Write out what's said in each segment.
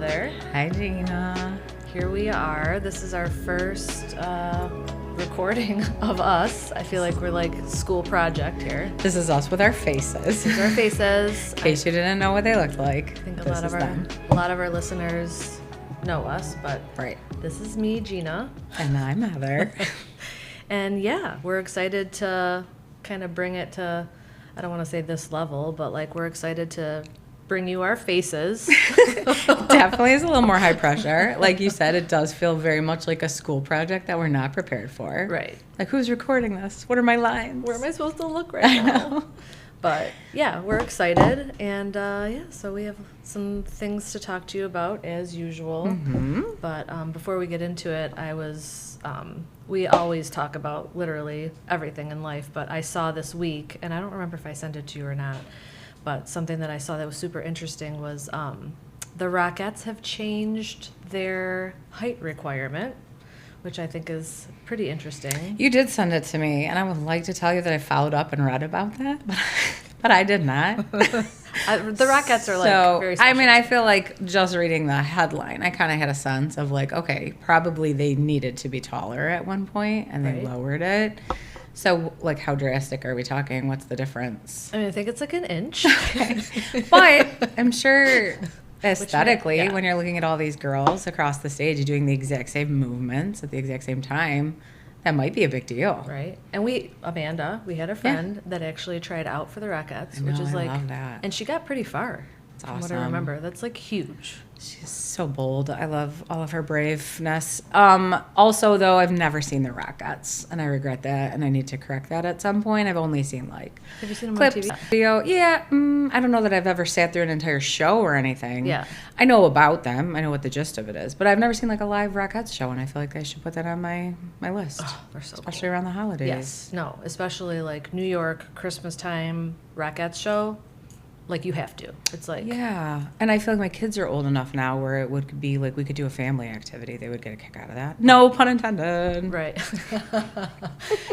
Heather. Hi, Gina. Here we are. This is our first recording of us. I feel like we're like school project here. This is us with our faces. These are our faces. In case you didn't know what they looked like. I think a lot of our listeners know us, but right. This is me, Gina. And I'm Heather. And yeah, we're excited to kind of bring it to, I don't want to say this level, but like we're excited to bring you our faces. Definitely is a little more high pressure. Like you said, it does feel very much like a school project that we're not prepared for. Right. Like, who's recording this? What are my lines? Where am I supposed to look right now? But yeah, we're excited. And so we have some things to talk to you about as usual. Mm-hmm. But before we get into it, we always talk about literally everything in life. But I saw this week, and I don't remember if I sent it to you or not, but something that I saw that was super interesting was the Rockettes have changed their height requirement, which I think is pretty interesting. You did send it to me, and I would like to tell you that I followed up and read about that, but I did not. The Rockettes are like very special. I mean, I feel like just reading the headline, I kind of had a sense of like, okay, probably they needed to be taller at one point, and they lowered it. So, like, how drastic are we talking? What's the difference? I mean, I think it's like an inch. Okay. But I'm sure aesthetically, when you're looking at all these girls across the stage doing the exact same movements at the exact same time, that might be a big deal. Right. And Amanda, we had a friend that actually tried out for the Rockettes, which is like, love that. And she got pretty far. It's from awesome. What I remember. That's like huge. She's so bold. I love all of her braveness. Also, though, I've never seen the Rockettes, and I regret that, and I need to correct that at some point. I've only seen like Have you seen them clips, on TV? video. Yeah, I don't know that I've ever sat through an entire show or anything. Yeah. I know about them. I know what the gist of it is, but I've never seen like a live Rockettes show, and I feel like I should put that on my list. Oh, they're so especially cool. around the holidays. Yes. No, especially like New York, Christmas time, Rockettes show. Like, you have to. It's like... Yeah. And I feel like my kids are old enough now where it would be like we could do a family activity. They would get a kick out of that. No pun intended. Right.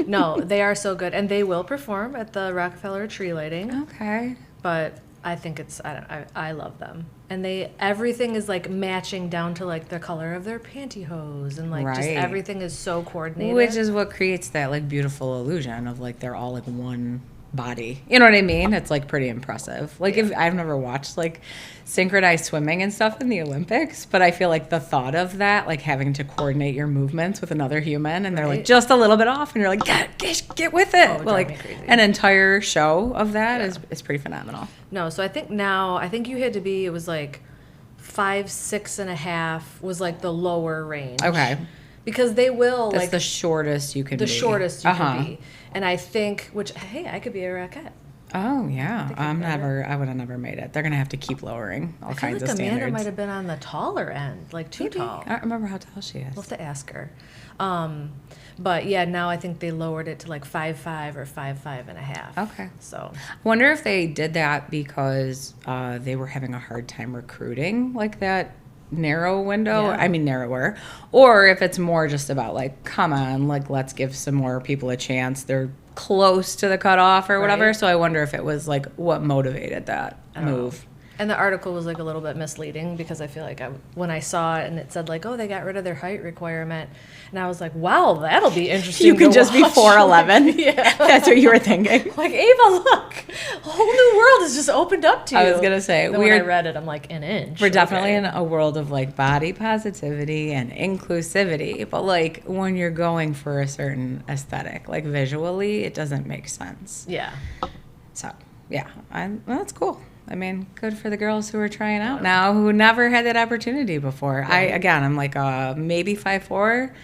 No, they are so good. And they will perform at the Rockefeller tree lighting. Okay. But I think it's... I love them. And everything is, like, matching down to, like, the color of their pantyhose. And, like, just everything is so coordinated. Which is what creates that, like, beautiful illusion of, like, they're all, like, one body. You know what I mean? It's like pretty impressive. Like if I've never watched like synchronized swimming and stuff in the Olympics, but I feel like the thought of that, like having to coordinate your movements with another human and they're like just a little bit off and you're like, get with it. Well, like an entire show of that is pretty phenomenal. No, so I think you had to be, it was like 5, 6.5 was like the lower range. Okay. Because they will That's like the shortest you can be. The shortest you can be. And I think, I could be a Rockette. Oh, yeah. I would have never made it. They're going to have to keep lowering all kinds of standards. Amanda might have been on the taller end, like too tall. I don't remember how tall she is. We'll have to ask her. But yeah, now I think they lowered it to like 5'5" or 5'5.5". Okay. So I wonder if they did that because they were having a hard time recruiting like that narrow window, narrower, or if it's more just about like, come on, like let's give some more people a chance. They're close to the cutoff or whatever. So I wonder if it was like what motivated that move. And the article was like a little bit misleading because I feel like when I saw it and it said like, oh, they got rid of their height requirement, and I was like, wow, that'll be interesting. You could just be 4'11". Yeah, that's what you were thinking. Like, Ava, look, a whole new world has just opened up to you. I was gonna say, when I read it, I'm like, an inch. We're definitely in a world of like body positivity and inclusivity, but like when you're going for a certain aesthetic, like visually, it doesn't make sense. Yeah. So yeah, well, that's cool. I mean, good for the girls who are trying out now who never had that opportunity before. I'm like maybe 5'4",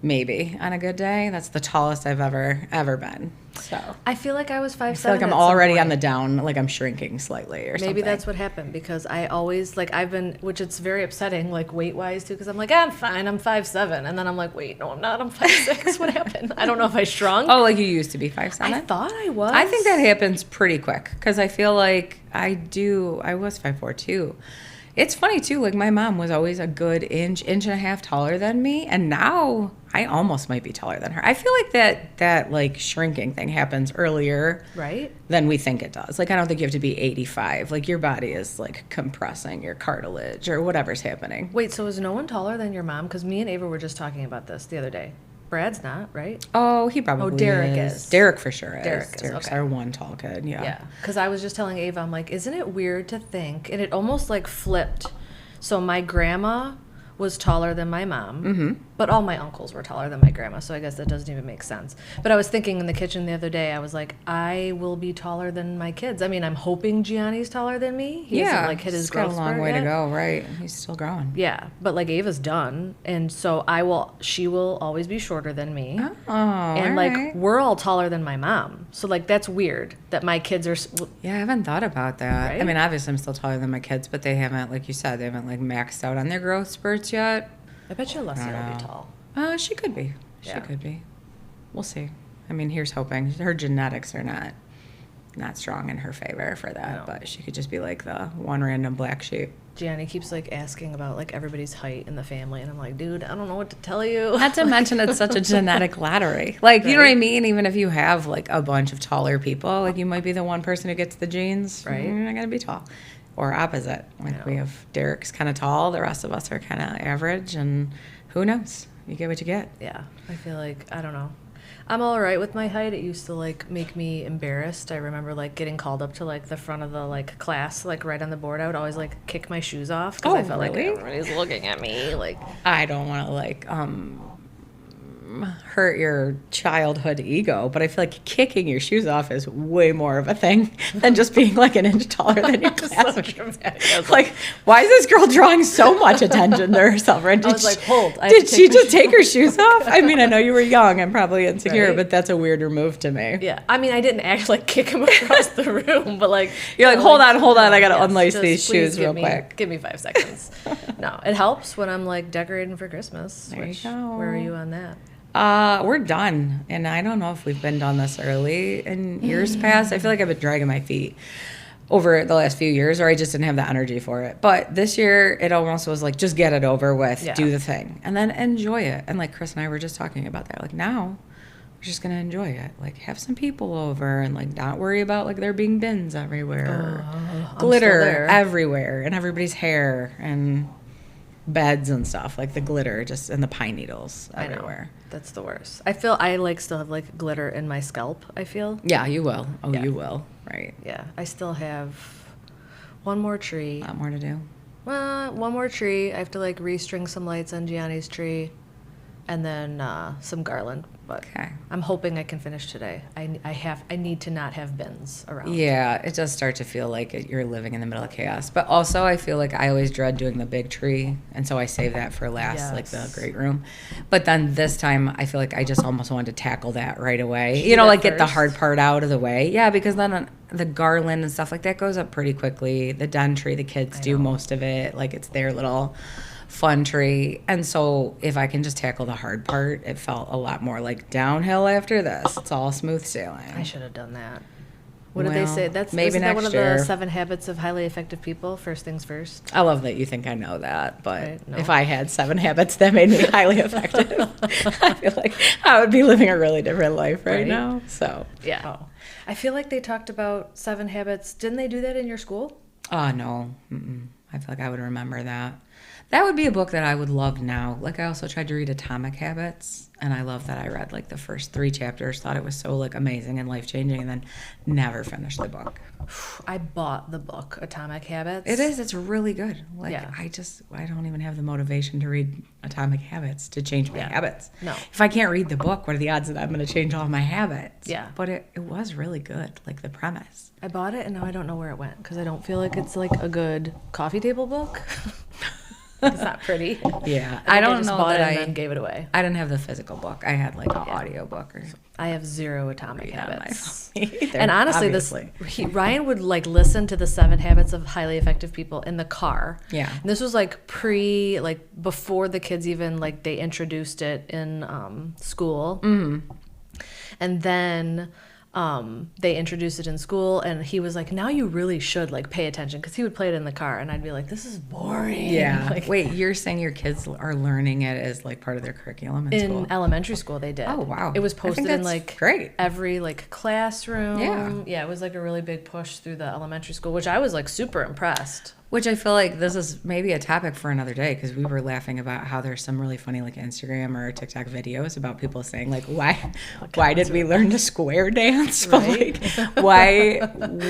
maybe on a good day. That's the tallest I've ever been. So I feel like I was 5'7". I feel like I'm already on the down, like I'm shrinking slightly or something. Maybe that's what happened because I always like which it's very upsetting, like weight wise too, because I'm like, I'm fine, I'm 5'7", and then I'm like, wait, no, I'm not, I'm 5'6". What happened? I don't know if I shrunk. Oh, like you used to be 5'7"? I thought I was. I think that happens pretty quick because I feel like I was 5'4" too. It's funny too, like my mom was always a good inch and a half taller than me, and now I almost might be taller than her. I feel like that like shrinking thing happens earlier Right? than we think it does. Like I don't think you have to be 85. Like your body is like compressing your cartilage or whatever's happening. Wait, so is no one taller than your mom? Because me and Ava were just talking about this the other day. Brad's not, right? Oh, he probably Derek is. is. Derek for sure is. Derek is, Derek's okay. our one tall kid, yeah. Yeah, because I was just telling Ava, I'm like, isn't it weird to think, and it almost like flipped. So my grandma was taller than my mom, but all my uncles were taller than my grandma, so I guess that doesn't even make sense. But I was thinking in the kitchen the other day, I was like, I will be taller than my kids. I mean, I'm hoping Gianni's taller than me. He hasn't like hit his he's got growth a long spurt way to yet. go, right? He's still growing. Yeah, but like Ava's done, and so she will always be shorter than me. Oh, And all like right. we're all taller than my mom, so like that's weird that my kids are. Yeah, I haven't thought about that. I Right? mean, obviously I'm still taller than my kids, but they haven't, like you said, they haven't like maxed out on their growth spurts yet. I bet you Leslie will be know. tall. She could be. She Yeah. could be. We'll see. I mean, here's hoping. Her genetics are not strong in her favor for that, No. but she could just be like the one random black sheep. Gianni keeps like asking about like everybody's height in the family, and I'm like, dude, I don't know what to tell you. Not to mention it's such a genetic lottery. Like, you know what I Right. mean? Even if you have like a bunch of taller people, like you might be the one person who gets the genes. Right. You're not going to be tall. Or opposite. Like know. we have Derek's kind of tall, the rest of us are kind of average, and who knows? You get what you get. Yeah, I feel like I don't know. I'm all right with my height. It used to like make me embarrassed. I remember like getting called up to like the front of the like class, like right on the board. I would always like kick my shoes off because I felt like really? everybody's looking at me. Like, I don't want to like hurt your childhood ego, but I feel like kicking your shoes off is way more of a thing than just being like an inch taller than your classmates. Like, why is this girl drawing so much attention to herself? Right? I was like, hold. I have Did to she take my just take her shoes off? I mean, I know you were young and probably insecure, Right? but that's a weirder move to me. Yeah, I mean, I didn't actually like kick him across the room, but like You're like, hold on, I gotta yes, unlace just these please shoes give real me- quick. Give me 5 seconds. No, it helps when I'm like decorating for Christmas. There you which, go. Where are you on that? We're done, and I don't know if we've been done this early in years past. I feel like I've been dragging my feet over the last few years, or I just didn't have the energy for it. But this year, it almost was like, just get it over with, Yeah. do the thing, and then enjoy it. And like Chris and I were just talking about that. Like now, we're just gonna enjoy it. Like have some people over, and like not worry about like there being bins everywhere, I'm glitter still there. everywhere, and everybody's hair and beds and stuff. Like the glitter just and the pine needles I know. everywhere. That's the worst. I feel I like still have like glitter in my scalp, I feel. Yeah, you will. Oh, Yeah. you will. Right. Yeah, I still have one more tree. A lot more to do. One more tree. I have to like restring some lights on Gianni's tree, and then some garland. But Okay. I'm hoping I can finish today. I need to not have bins around. Yeah, it does start to feel like you're living in the middle of chaos. But also, I feel like I always dread doing the big tree, and so I save that for last, like the Yes. great room. But then this time, I feel like I just almost wanted to tackle that right away. Should You do know, that like get the first? hard part out of the way. Yeah, because then the garland and stuff like that goes up pretty quickly. The den tree, the kids I do know. most of it. Like it's their little fun tree. And so if I can just tackle the hard part, it felt a lot more like downhill after this. It's all smooth sailing. I should have done that. What did they Well, say? That's maybe isn't that one next of the year. 7 habits of highly effective people? First things first. I love that you think I know that, but Right, no. if I had 7 habits that made me highly effective, I feel like I would be living a really different life right Right? now. So, Yeah. I feel like they talked about 7 habits. Didn't they do that in your school? oh no, I feel like I would remember that. That would be a book that I would love now. Like I also tried to read Atomic Habits, and I love that I read like the first 3 chapters, thought it was so like amazing and life changing, and then never finished the book. I bought the book Atomic Habits. It is. It's really good. Like Yeah. I don't even have the motivation to read Atomic Habits to change my Yeah. habits. No. If I can't read the book, what are the odds that I'm going to change all my habits? Yeah. But it was really good. Like the premise. I bought it and now I don't know where it went because I don't feel like it's like a good coffee table book. It's not pretty. Yeah. I don't just know bought that it and then gave it away. I didn't have the physical book. I had like an audio book or something. I have 0 Atomic Read on my Habits. phone either, And honestly, obviously. Ryan would like listen to the 7 habits of highly effective people in the car. Yeah. And this was like before the kids even like they introduced it in school. Mm-hmm. And then they introduced it in school, and he was like, now you really should like pay attention, because he would play it in the car, and I'd be like, this is boring. Yeah. Like, Wait, you're saying your kids are learning it as like part of their curriculum in school? in elementary school they did. Oh, wow. It was I think posted in that's like great. every like classroom. Yeah. It was like a really big push through the elementary school, which I was like super impressed. Which I feel like this is maybe a topic for another day, because we were laughing about how there's some really funny like Instagram or TikTok videos about people saying like, why did we learn to square dance? But Right? like,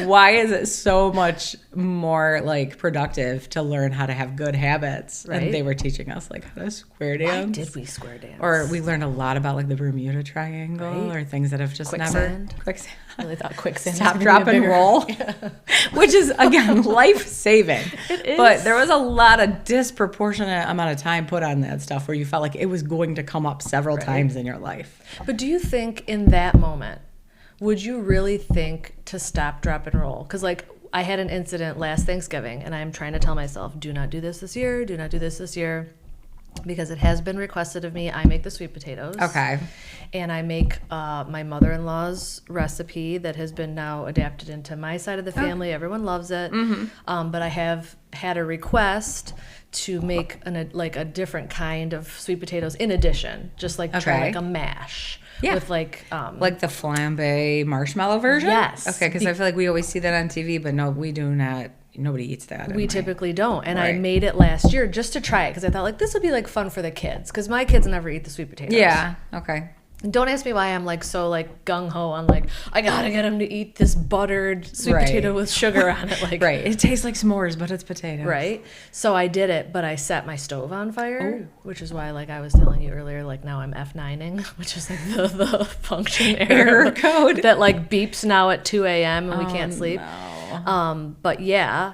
why is it so much more like productive to learn how to have good habits? Right. And they were teaching us like how to square dance. Why did we square dance? Or we learned a lot about like the Bermuda Triangle, Right. or things that have just Quicksand. never quicksand. I really thought quicksand. Stop, was drop, gonna be and a bigger- roll, which is again life-saving. It is. But there was a lot of disproportionate amount of time put on that stuff where you felt like it was going to come up several times in your life. But do you think in that moment, would you really think to stop, drop, and roll? Because like I had an incident last Thanksgiving, and I'm trying to tell myself, do not do this year, do not do this year, because it has been requested of me. I make the sweet potatoes. Okay. And I make my mother-in-law's recipe that has been now adapted into my side of the family. Everyone loves it. But I have had a request to make a different kind of sweet potatoes in addition, just like try like a mash. Yeah. With like the flambe marshmallow version? Yes. Okay, because I feel like we always see that on TV, but no, we do not. Nobody eats that. we typically don't. And I Right. made it last year just to try it, because I thought like this would be like fun for the kids, because my kids never eat the sweet potatoes. Yeah. Okay. And don't ask me why I'm like so like gung-ho on like I gotta get them to eat this buttered sweet Right. potato with sugar on it. Like Right. It tastes like s'mores, but it's potatoes. Right. So I did it, but I set my stove on fire, which is why, like I was telling you earlier, like now I'm F9ing, which is like the function Error code. that like beeps now at 2 a.m. and we can't sleep. No. But yeah,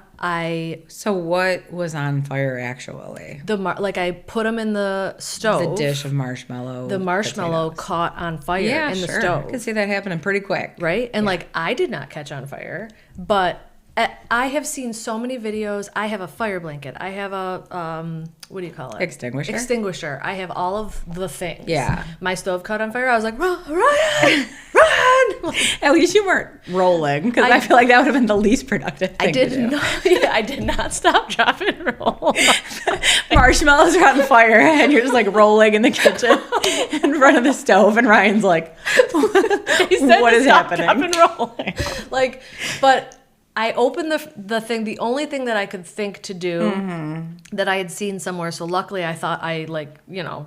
So what was on fire actually? like I put them in the stove. The dish of marshmallow. The marshmallow potatoes. caught on fire in the sure. stove. I could see that happening pretty quick. Right? And like I did not catch on fire, but I have seen so many videos. I have a fire blanket. I have a what do you call it? Extinguisher? Extinguisher. I have all of the things. Yeah. My stove caught on fire. I was like, run, run, run. At least you weren't rolling, because I feel like that would have been the least productive thing I did to do. not. Yeah, I did not stop, drop, and roll. Marshmallows are on fire, and you're just like rolling in the kitchen in front of the stove, and Ryan's like, He said "What to is stop, happening?" drop, and roll. Like, but I opened the thing. The only thing that I could think to do that I had seen somewhere. So luckily, I thought I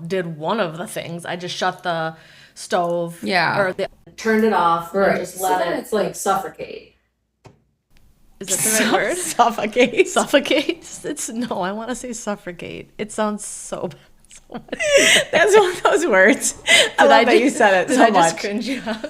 did one of the things. I just shut the stove. Yeah. Or turned it off. Right. And just let it like suffocate. Is that the right word? Suffocate. Suffocate. I want to say suffocate. It sounds so bad. So much. That's one of those words. I love that you said it Did so I much. just cringe you out?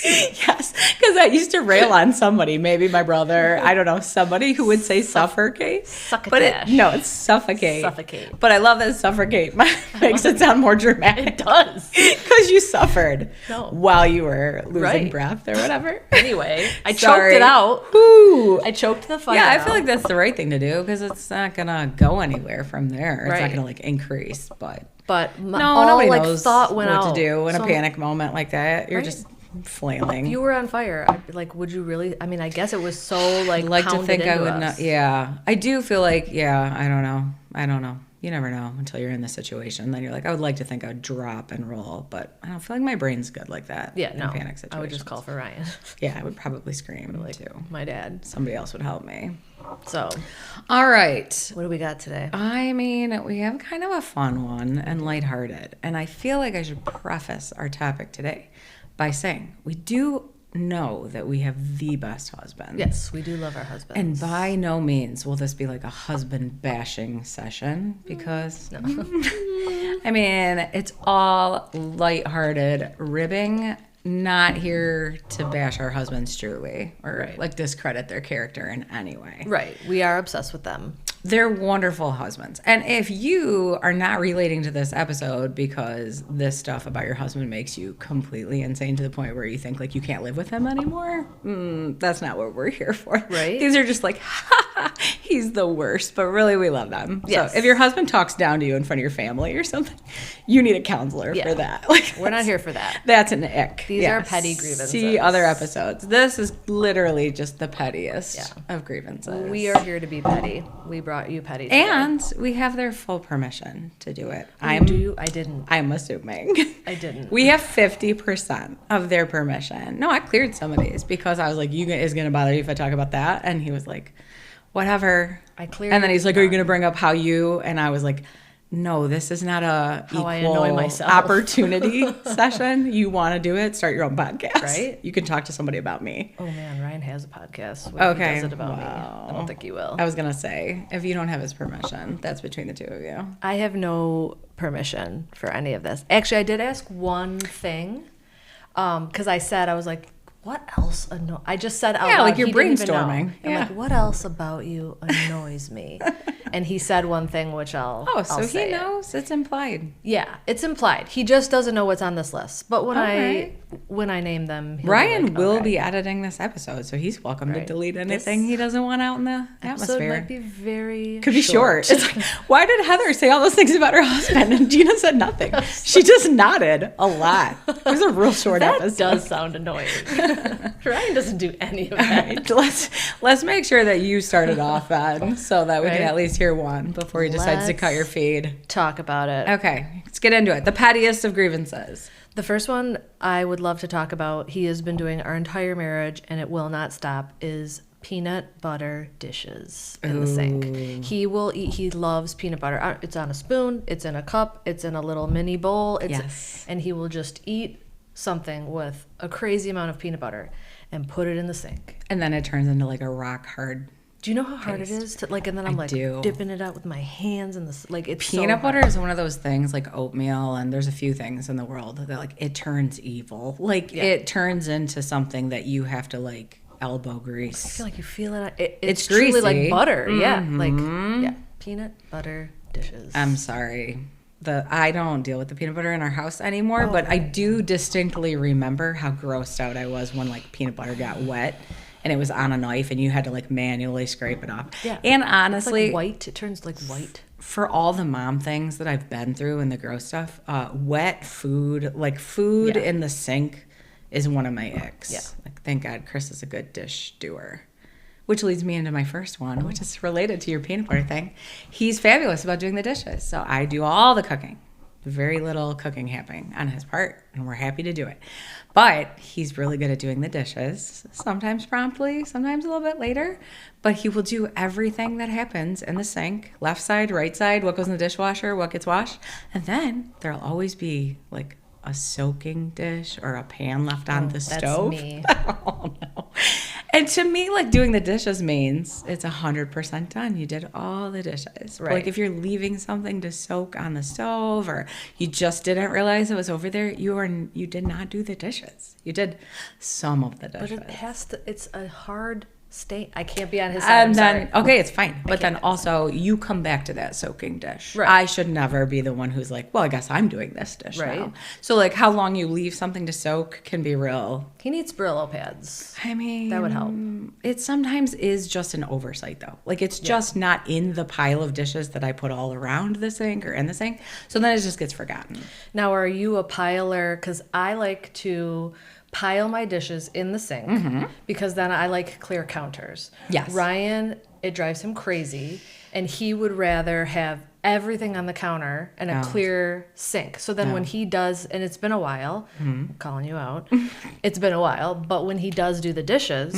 Yes, because I used to rail on somebody, maybe my brother, I don't know, somebody who would say suffocate. But it's suffocate. Suffocate. But I love that suffocate makes it sound more dramatic. It does. Because you suffered No. while you were losing Right. breath or whatever. Anyway, I Sorry. choked it out. Whew. I choked the fire Yeah, I out. feel like that's the right thing to do, because it's not going to go anywhere from there. It's not Right. going to like increase, but But no, all nobody like knows thought went what out. to do in So a panic moment like that. You're Right. just flailing. If you were on fire, I'd be like, would you really? I mean, I guess it was so like I'd like to pounded think I into would us. not. Yeah, I do feel like, yeah, I don't know. You never know until you're in the situation. Then you're like, I would like to think I would drop and roll, but I don't feel like my brain's good like that. Yeah, in no. panic situations. I would just call for Ryan. Yeah, I would probably scream Like too. my dad. Somebody else would help me. So, All right. what do we got today? I mean, we have kind of a fun one and lighthearted, and I feel like I should preface our topic today by saying we do know that we have the best husbands. Yes, we do love our husbands. And by no means will this be like a husband bashing session, because I mean, it's all lighthearted ribbing, not here to bash our husbands truly or Right. like discredit their character in any way. Right, we are obsessed with them. They're wonderful husbands. And if you are not relating to this episode because this stuff about your husband makes you completely insane to the point where you think like you can't live with him anymore, that's not what we're here for. Right. These are just like, ha, He's the worst, but really we love them. Yes. So if your husband talks down to you in front of your family or something, you need a counselor for that. Like, we're not here for that. That's an ick. These are petty grievances. See other episodes. This is literally just the pettiest of grievances. We are here to be petty. We brought you petty today. And we have their full permission to do it. I didn't. I'm assuming. I didn't. We have 50% of their permission. No, I cleared some of these because I was like, is going to bother you if I talk about that? And he was like, whatever. I cleared. And then he's like, are you going to bring up how you? And I was like, no, this is not a how I equal annoy myself opportunity session. You want to do it? Start your own podcast. Right? You can talk to somebody about me. Oh man, Ryan has a podcast. Okay. He does it about me. I don't think he will. I was going to say, if you don't have his permission, that's between the two of you. I have no permission for any of this. Actually, I did ask one thing because I was like, what else I just said out loud. Like you're he didn't even know. brainstorming. I'm like, what else about you annoys me? And he said one thing, which I'll say he knows. It's implied. Yeah, it's implied. He just doesn't know what's on this list. But when I name them, Ryan will be editing this episode, so he's welcome to delete anything he doesn't want out in the atmosphere. Might be very could be short. It's like, why did Heather say all those things about her husband and Gina said nothing? She just nodded a lot. It was a real short episode. That does sound annoying. Ryan doesn't do any of that. All right, let's make sure that you started off on so that we can at least hear one before he decides to cut your feed. Talk about it. Okay, let's get into it. The pettiest of grievances. The first one I would love to talk about, he has been doing our entire marriage and it will not stop, is peanut butter dishes in the sink. He will eat, he loves peanut butter. It's on a spoon, it's in a cup, it's in a little mini bowl. And he will just eat something with a crazy amount of peanut butter and put it in the sink. And then it turns into like a rock hard. Do you know how hard it is to and then I'm dipping it out with my hands in this, it's peanut so butter is one of those things like oatmeal, and there's a few things in the world that it turns evil. It turns into something that you have to elbow grease. I feel like you feel it. It's greasy. Truly like butter. Mm-hmm. Yeah, peanut butter dishes. I'm sorry. I don't deal with the peanut butter in our house anymore, but I do distinctly remember how grossed out I was when peanut butter got wet and it was on a knife and you had to manually scrape it off. Yeah. And honestly, it's white. It turns white. For all the mom things that I've been through and the gross stuff, wet food, food in the sink is one of my icks. Yeah. Thank God Chris is a good dish doer. Which leads me into my first one, which is related to your peanut butter thing. He's fabulous about doing the dishes. So I do all the cooking. Very little cooking happening on his part, and we're happy to do it. But he's really good at doing the dishes, sometimes promptly, sometimes a little bit later. But he will do everything that happens in the sink, left side, right side, what goes in the dishwasher, what gets washed. And then there'll always be a soaking dish or a pan left on the stove. That's me. Oh, no. And to me, doing the dishes means it's 100% done. You did all the dishes. Right. But if you're leaving something to soak on the stove or you just didn't realize it was over there, you did not do the dishes. You did some of the dishes. But it's a hard stain. I can't be on his side. And then, okay, it's fine. But then also, you come back to that soaking dish. Right. I should never be the one who's well, I guess I'm doing this dish now. So, how long you leave something to soak can be real. He needs Brillo pads. I mean, that would help. It sometimes is just an oversight, though. It's just not in the pile of dishes that I put all around the sink or in the sink. So then it just gets forgotten. Now, are you a piler? Because I like to pile my dishes in the sink because then I like clear counters. Yes. Ryan, it drives him crazy, and he would rather have everything on the counter and a clear sink. So then when he does, and it's been a while, I'm calling you out, it's been a while, but when he does do the dishes,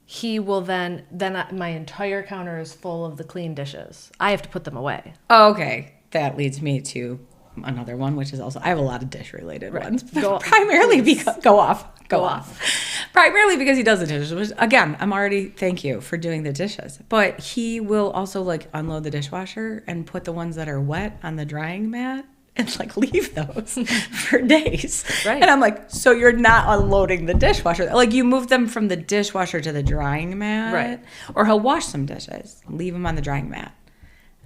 he will then my entire counter is full of the clean dishes. I have to put them away. Okay. That leads me to another one, which is also, I have a lot of dish related ones. Primarily because go off. Primarily because he does the dishes, which again, thank you for doing the dishes. But he will also unload the dishwasher and put the ones that are wet on the drying mat and leave those for days. Right. And I'm so you're not unloading the dishwasher. You move them from the dishwasher to the drying mat. Right. Or he'll wash some dishes, leave them on the drying mat.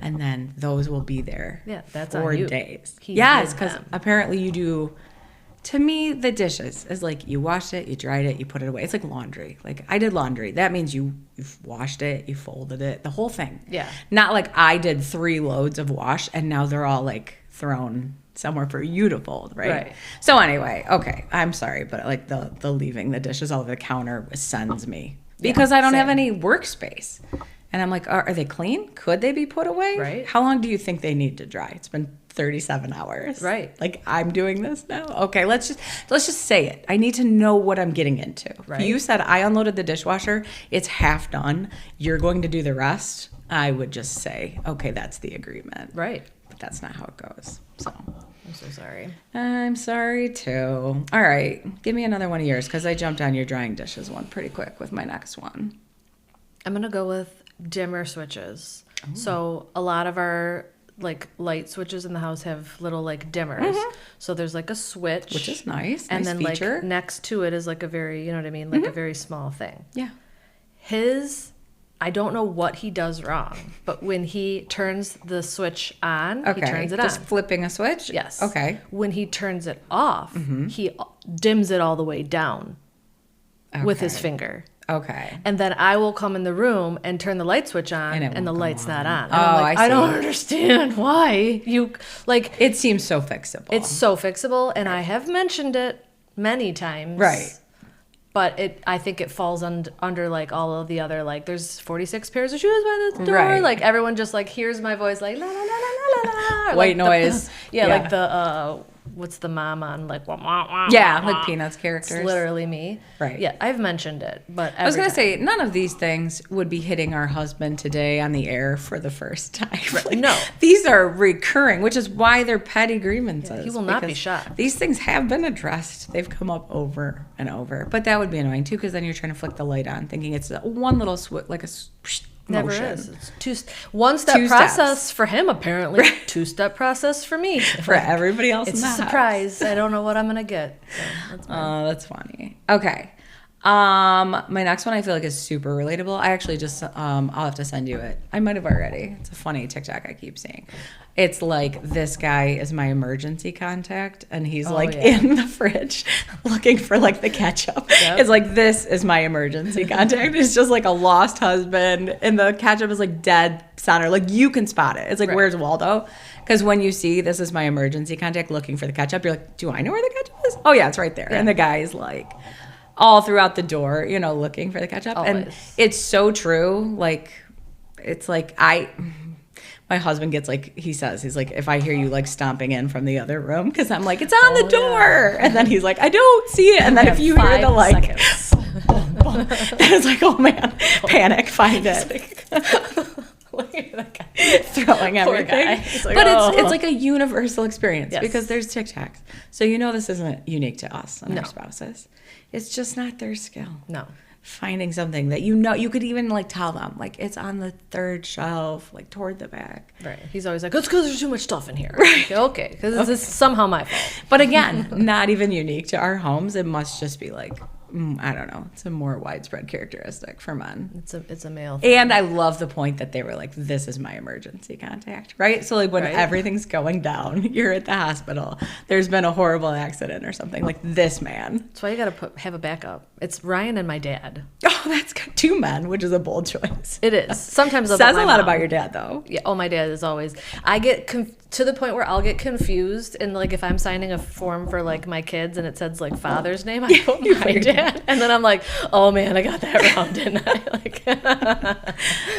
And then those will be there that's for on you. days. He Yes, did because them. apparently you do To me, the dishes is like you washed it, you dried it, you put it away. It's like laundry. Like I did laundry. That means you've washed it, you folded it, the whole thing. Yeah. Not like I did 3 loads of wash and now they're all like thrown somewhere for you to fold, right? So anyway, okay, I'm sorry, but like the leaving the dishes all over the counter sends me because I don't have any workspace. And I'm like, are they clean? Could they be put away? Right. How long do you think they need to dry? It's been 37 hours. Right. Like I'm doing this now. Okay, let's just say it. I need to know what I'm getting into. Right. If you said I unloaded the dishwasher, it's half done. You're going to do the rest. I would just say, okay, that's the agreement. Right. But that's not how it goes. So I'm so sorry. I'm sorry too. All right, give me another one of yours because I jumped on your drying dishes one pretty quick with my next one. I'm going to go with dimmer switches. Ooh. So a lot of our like light switches in the house have little like dimmers. So there's like a switch, which is nice. And nice then feature. like next to it is like a very, you know what I mean? Like a very small thing. Yeah. I don't know what he does wrong, but when he turns the switch on, okay. he turns it on. Just flipping a switch? Yes. Okay. When he turns it off, he dims it all the way down with his finger. Okay. And then I will come in the room and turn the light switch on, and the light's not on. And Oh, I'm like, I see. I don't understand why you like. It seems so fixable. It's so fixable, and I have mentioned it many times. Right. But I think it falls under like all of the other, like there's 46 pairs of shoes by the door. Right. Like everyone just like hears my voice like la la la la la la. White noise. Like the what's the mom on like wah, wah, wah, yeah, wah, like Peanuts characters. It's literally me. Right. Yeah, I've mentioned it, but I was gonna say none of these things would be hitting our husband today on the air for the first time. Right. No, these are recurring, which is why they're petty grievances. Yeah, he will not be shocked. These things have been addressed. They've come up over and over, but that would be annoying too, because then you're trying to flick the light on, thinking it's one little like a never motion. is. It's one-step process for him apparently. Right. 2-step process for me. For like, everybody else. It's in the a surprise. I don't know what I'm gonna get. So that's funny. Okay. My next one I feel like is super relatable. I actually just I'll have to send you it. I might have already. It's a funny TikTok I keep seeing. It's like this guy is my emergency contact and he's in the fridge looking for like the ketchup. Yep. It's like this is my emergency contact. It's just like a lost husband and the ketchup is like dead center. Like you can spot it. It's like where's Waldo? Because when you see this is my emergency contact looking for the ketchup, you're like, do I know where the ketchup is? Oh yeah, it's right there. Yeah. And the guy is like all throughout the door, looking for the ketchup. Always. And it's so true. Like, it's like my husband gets like, he's like, if I hear you like stomping in from the other room, because I'm like, it's on the door. Yeah. And then he's like, I don't see it. And then if you hear the like, boom, boom, then it's like, oh man, panic, find it. Throwing everything. Like, but it's like a universal experience because there's TikToks. So this isn't unique to us and our spouses. It's just not their skill. No. Finding something that you could even like tell them like it's on the third shelf, like toward the back. Right. He's always like, it's because there's too much stuff in here. Right. Okay. Because it's somehow my fault. But again, not even unique to our homes. It must just be like, I don't know. It's a more widespread characteristic for men. It's a male thing. And I love the point that they were like, this is my emergency contact, right? So like when everything's going down, you're at the hospital, there's been a horrible accident or something, like this man. That's why you got to have a backup. It's Ryan and my dad. Oh, that's good. 2 men, which is a bold choice. It is. Sometimes says a lot about your dad, though. Yeah. Oh, my dad is always. I get to the point where I'll get confused, and like if I'm signing a form for like my kids and it says like father's name, I put my dad, and then I'm like, oh man, I got that wrong, didn't I? Like,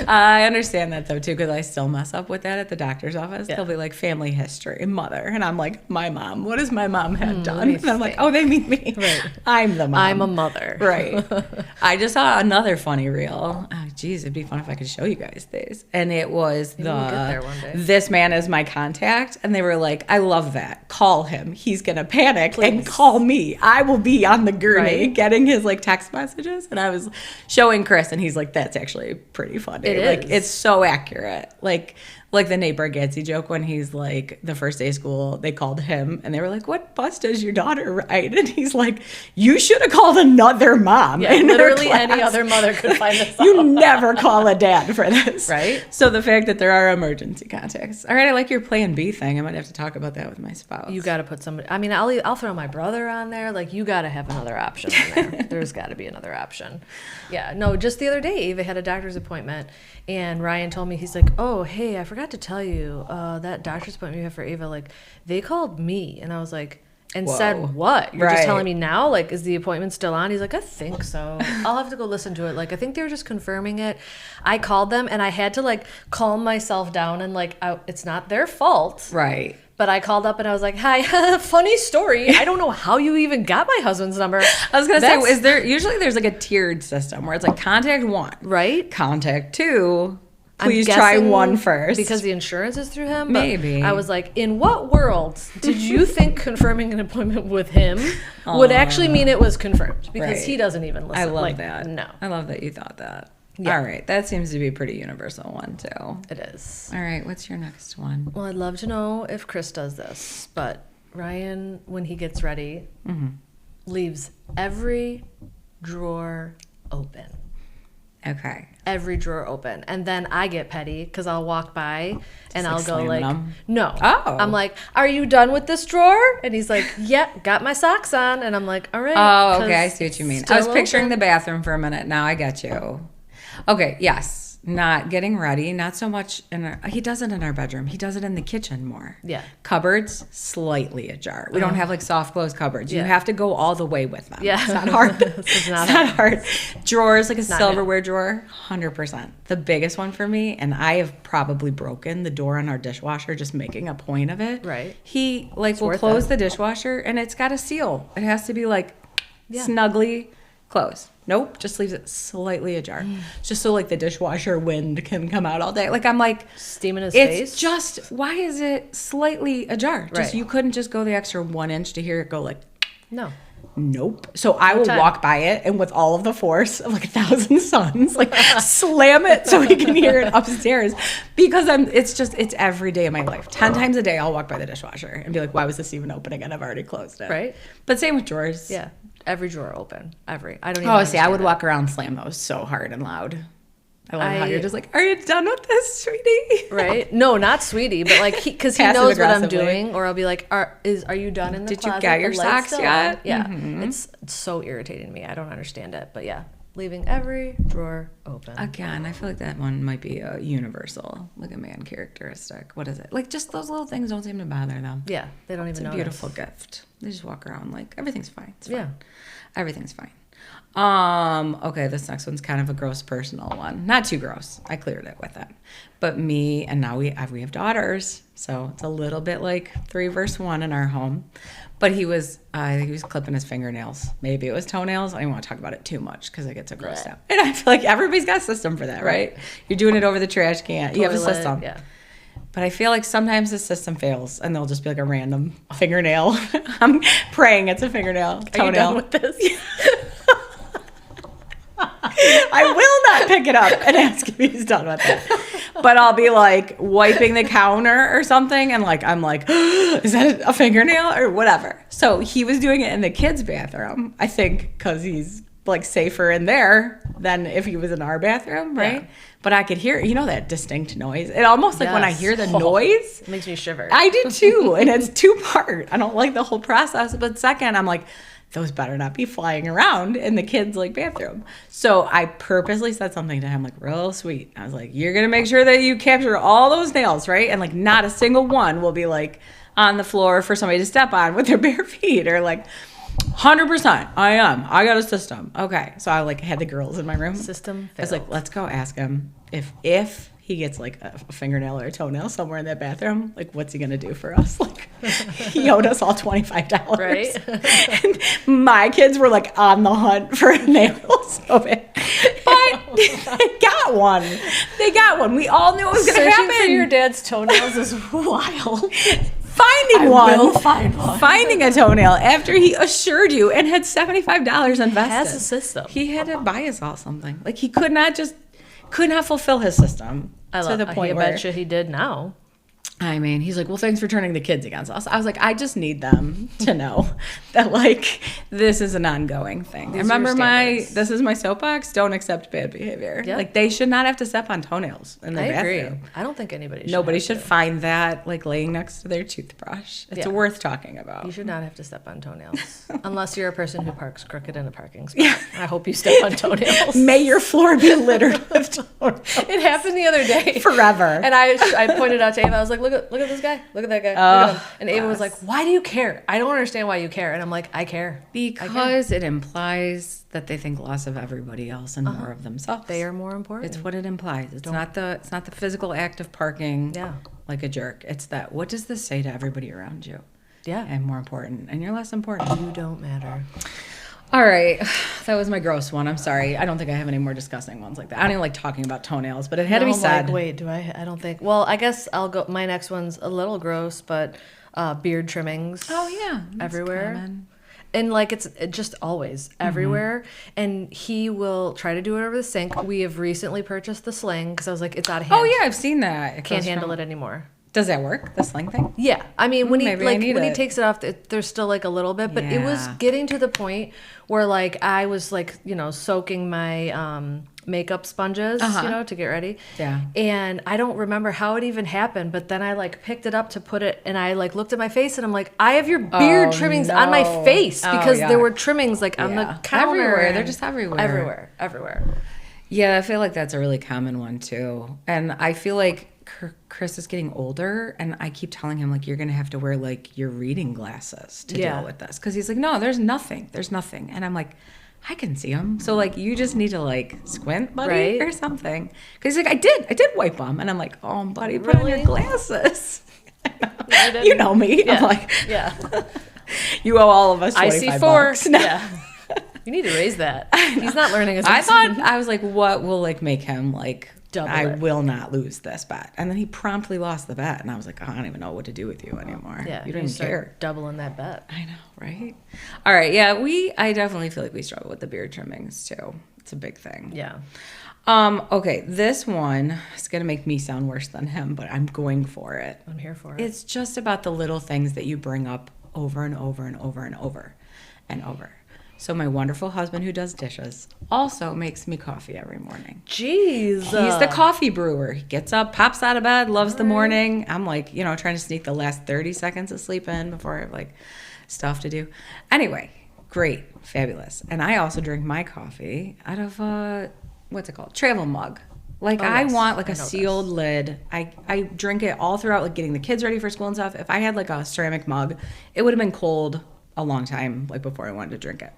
I understand that though too, because I still mess up with that at the doctor's office. Yeah. They'll be like family history, mother, and I'm like, my mom. What has my mom had done? And I'm like, oh, they mean me. Right. I'm the mom. I'm a mother. Right. I just saw another funny reel. Oh, geez, it'd be fun if I could show you guys these. And it was Maybe we'll get there one day. This man is my contact. And they were like, I love that. Call him. He's going to panic and call me. I will be on the gurney getting his like text messages. And I was showing Chris and he's like, that's actually pretty funny. It like is. It's so accurate. Like Like the Nate Bargatze joke when he's like, the first day of school, they called him and they were like, what bus does your daughter ride? And he's like, you should have called another mom. Yeah, literally any other mother could find this out. You never call a dad for this. Right? So the fact that there are emergency contacts. All right, I like your plan B thing. I might have to talk about that with my spouse. You got to put somebody, I mean, I'll throw my brother on there. Like, you got to have another option on there. There's got to be another option. Yeah, no, just the other day, Ava had a doctor's appointment, and Ryan told me, he's like, oh, hey, I forgot to tell you, that doctor's appointment you have for Ava, like, they called me. And I was like, and Whoa. said what? You're just Right. telling me now? Like, is the appointment still on? He's like, I think so. I'll have to go listen to it. Like, I think they were just confirming it. I called them, and I had to, like, calm myself down, and, like, it's not their fault. Right. But I called up and I was like, hi, funny story. I don't know how you even got my husband's number. I was going to say, there's like a tiered system where it's like contact 1. Right? Contact 2. I'm Please try guessing 1 first. Because the insurance is through him? Maybe. I was like, in what world did you think confirming an appointment with him would actually mean it was confirmed? Because Right. he doesn't even listen. I love like, that. No. I love that you thought that. Yeah. All right. That seems to be a pretty universal one, too. It is. All right. What's your next one? Well, I'd love to know if Chris does this, but Ryan, when he gets ready, leaves every drawer open. Okay. Every drawer open. And then I get petty because I'll walk by and I'll like go slamming like, them? no. Oh. I'm like, are you done with this drawer? And he's like, yeah, got my socks on. And I'm like, all right. Oh, okay. I see what you mean. I was still picturing open. the bathroom for a minute. Now I get you. Okay. Yes. Not getting ready. Not so much he does it in our bedroom. He does it in the kitchen more. Yeah. Cupboards, slightly ajar. We don't have like soft close cupboards. You Yeah. have to go all the way with them. Yeah. It's not hard. It's not hard. Drawers, like a not silverware drawer, 100%. The biggest one for me, and I have probably broken the door on our dishwasher just making a point of it. Right. He will worth close it. the dishwasher and it's got a seal. It has to be like Yeah. snugly closed. Nope, just leaves it slightly ajar. Just so like the dishwasher wind can come out all day. Like I'm like, Steaming his it's face. just, why is it slightly ajar? Just Right. you couldn't just go the extra 1 inch to hear it go like, No. nope. So I will time. walk by it and with all of the force of like 1,000 suns, like slam it so he can hear it upstairs because it's every day of my life. 10 times a day I'll walk by the dishwasher and be like, why was this even open again? I've already closed it. Right. But same with drawers. Yeah. Every drawer open. Every. I don't even Oh, see, I would understand walk around and slam those so hard and loud. I love how I- you're just like, are you done with this, sweetie? it. Right? No, not sweetie, but like because he knows what I'm Passive-aggressively. doing, or I'll be like, are you done in the Did you closet? get The your light's socks still yet? on?" Yeah. It's so irritating to me. I don't understand it. But yeah, leaving every drawer open. Again, I feel like that one might be a universal, like a man characteristic. What is it? Like just those little things don't seem to bother them. Yeah, they don't It's even a know. beautiful gift. They just walk around like everything's fine. It's fine. Yeah. Everything's fine. Okay, this next one's kind of a gross personal one. Not too gross. I cleared it with it. But me, and now we have daughters, so it's a little bit like 3 versus 1 in our home. But he was clipping his fingernails. Maybe it was toenails. I don't want to talk about it too much because it gets so grossed out. And I feel like everybody's got a system for that, right? You're doing it over the trash can. You have a Toilet, system. Yeah. But I feel like sometimes the system fails and they'll just be like a random fingernail. I'm praying it's a fingernail. Toenail. Are you done with this? I will not pick it up and ask if he's done with it. But I'll be like wiping the counter or something and like I'm like, is that a fingernail or whatever? So he was doing it in the kids' bathroom, I think, because he's like safer in there than if he was in our bathroom, right? Yeah. But I could hear, that distinct noise. It almost like when I Yes. hear the noise, It makes me shiver. I did too. And it's 2-part. I don't like the whole process. But second, I'm like, those better not be flying around in the kids' like bathroom. So I purposely said something to him like real sweet. I was like, you're going to make sure that you capture all those nails, right? And like not a single one will be like on the floor for somebody to step on with their bare feet or like 100%. I got a system. Okay. So I like had the girls in my room. System I was like, let's go ask him if he gets like a fingernail or a toenail somewhere in that bathroom, like what's he gonna do for us? Like he owed us all $25. Right. And my kids were like on the hunt for nails of it. But they got one. They got one. We all knew it was gonna Searching happen. for your dad's toenails is wild. Finding I one. will find one. Finding a toenail after he assured you and had $75 invested. Has a system. He had to buy us all something. Like he could not just could not fulfill his system I to love, the point I where, bet you he did now. I mean, he's like, well, thanks for turning the kids against us. I was like, I just need them to know that, like, this is an ongoing thing. These are Remember your this is my soapbox. Don't accept bad behavior. Yep. Like, they should not have to step on toenails in the I bathroom. agree. I don't think anybody should. Nobody have should to. find that, like, laying next to their toothbrush. It's Yeah. worth talking about. You should not have to step on toenails. Unless you're a person who parks crooked in a parking spot. Yeah. I hope you step on toenails. May your floor be littered with toenails. It happened the other day. Forever. And I pointed out to Ava, I was like, look at this guy. Look at that guy. Look at him. And Ava was like, why do you care? I don't understand why you care. And I'm like, I care. Because it implies that they think less of everybody else and more of themselves. They are more important. It's what it implies. It's not the physical act of parking Yeah. like a jerk. It's that, what does this say to everybody around you? Yeah. And more important. And you're less important. You don't matter. All right. That was my gross one. I'm sorry. I don't think I have any more disgusting ones like that. I don't even like talking about toenails, but it had to be I'm said. like, wait, do I? I don't think. Well, I guess I'll go. My next one's a little gross, but beard trimmings. Oh, yeah. That's everywhere. common. And like it's just always everywhere. And he will try to do it over the sink. We have recently purchased the sling because I was like, it's out of hand. Oh, yeah. I've seen that. It Can't goes handle from- it anymore. Does that work? The sling thing? Yeah, I mean when he maybe I like need when he it. takes it off, there's still like a little bit, but it was Yeah. getting to the point where like I was like soaking my makeup sponges to get ready. Yeah. And I don't remember how it even happened, but then I like picked it up to put it, and I like looked at my face, and I'm like, I have your beard trimmings on my no. face Oh, because yeah. there were trimmings like on the counter. Everywhere. They're and just everywhere. everywhere. Yeah, I feel like that's a really common one too. And I feel like Chris is getting older, and I keep telling him, like, you're going to have to wear, like, your reading glasses to deal with this. Because he's like, no, there's nothing. There's nothing. And I'm like, I can see them. So, like, you just need to, like, squint, buddy, Right. or something. Because he's like, I did wipe them. And I'm like, oh, buddy, put on your Really? glasses. You know me. Yeah. I'm like, Yeah. you owe all of us I 25 see four. bucks. No. Yeah. You need to raise that. He's not learning as I much. thought, I was like, what will, like, make him, like, Double I it. will not lose this bet. And then he promptly lost the bet. And I was like, I don't even know what to do with you anymore. Yeah, You don't even start care. doubling that bet. I know, right? All right. Yeah, I definitely feel like we struggle with the beard trimmings too. It's a big thing. Yeah. Okay, this one is going to make me sound worse than him, but I'm going for it. I'm here for it. It's just about the little things that you bring up over and over and over and over and over. So my wonderful husband who does dishes also makes me coffee every morning. Jeez. He's the coffee brewer. He gets up, pops out of bed, loves the morning. I'm like, trying to sneak the last 30 seconds of sleep in before I have like stuff to do. Anyway, great, fabulous. And I also drink my coffee out of what's it called? Travel mug. Like I yes. want like I a know sealed lid. I drink it all throughout, like getting the kids ready for school and stuff. If I had like a ceramic mug, it would have been cold a long time, like before I wanted to drink it.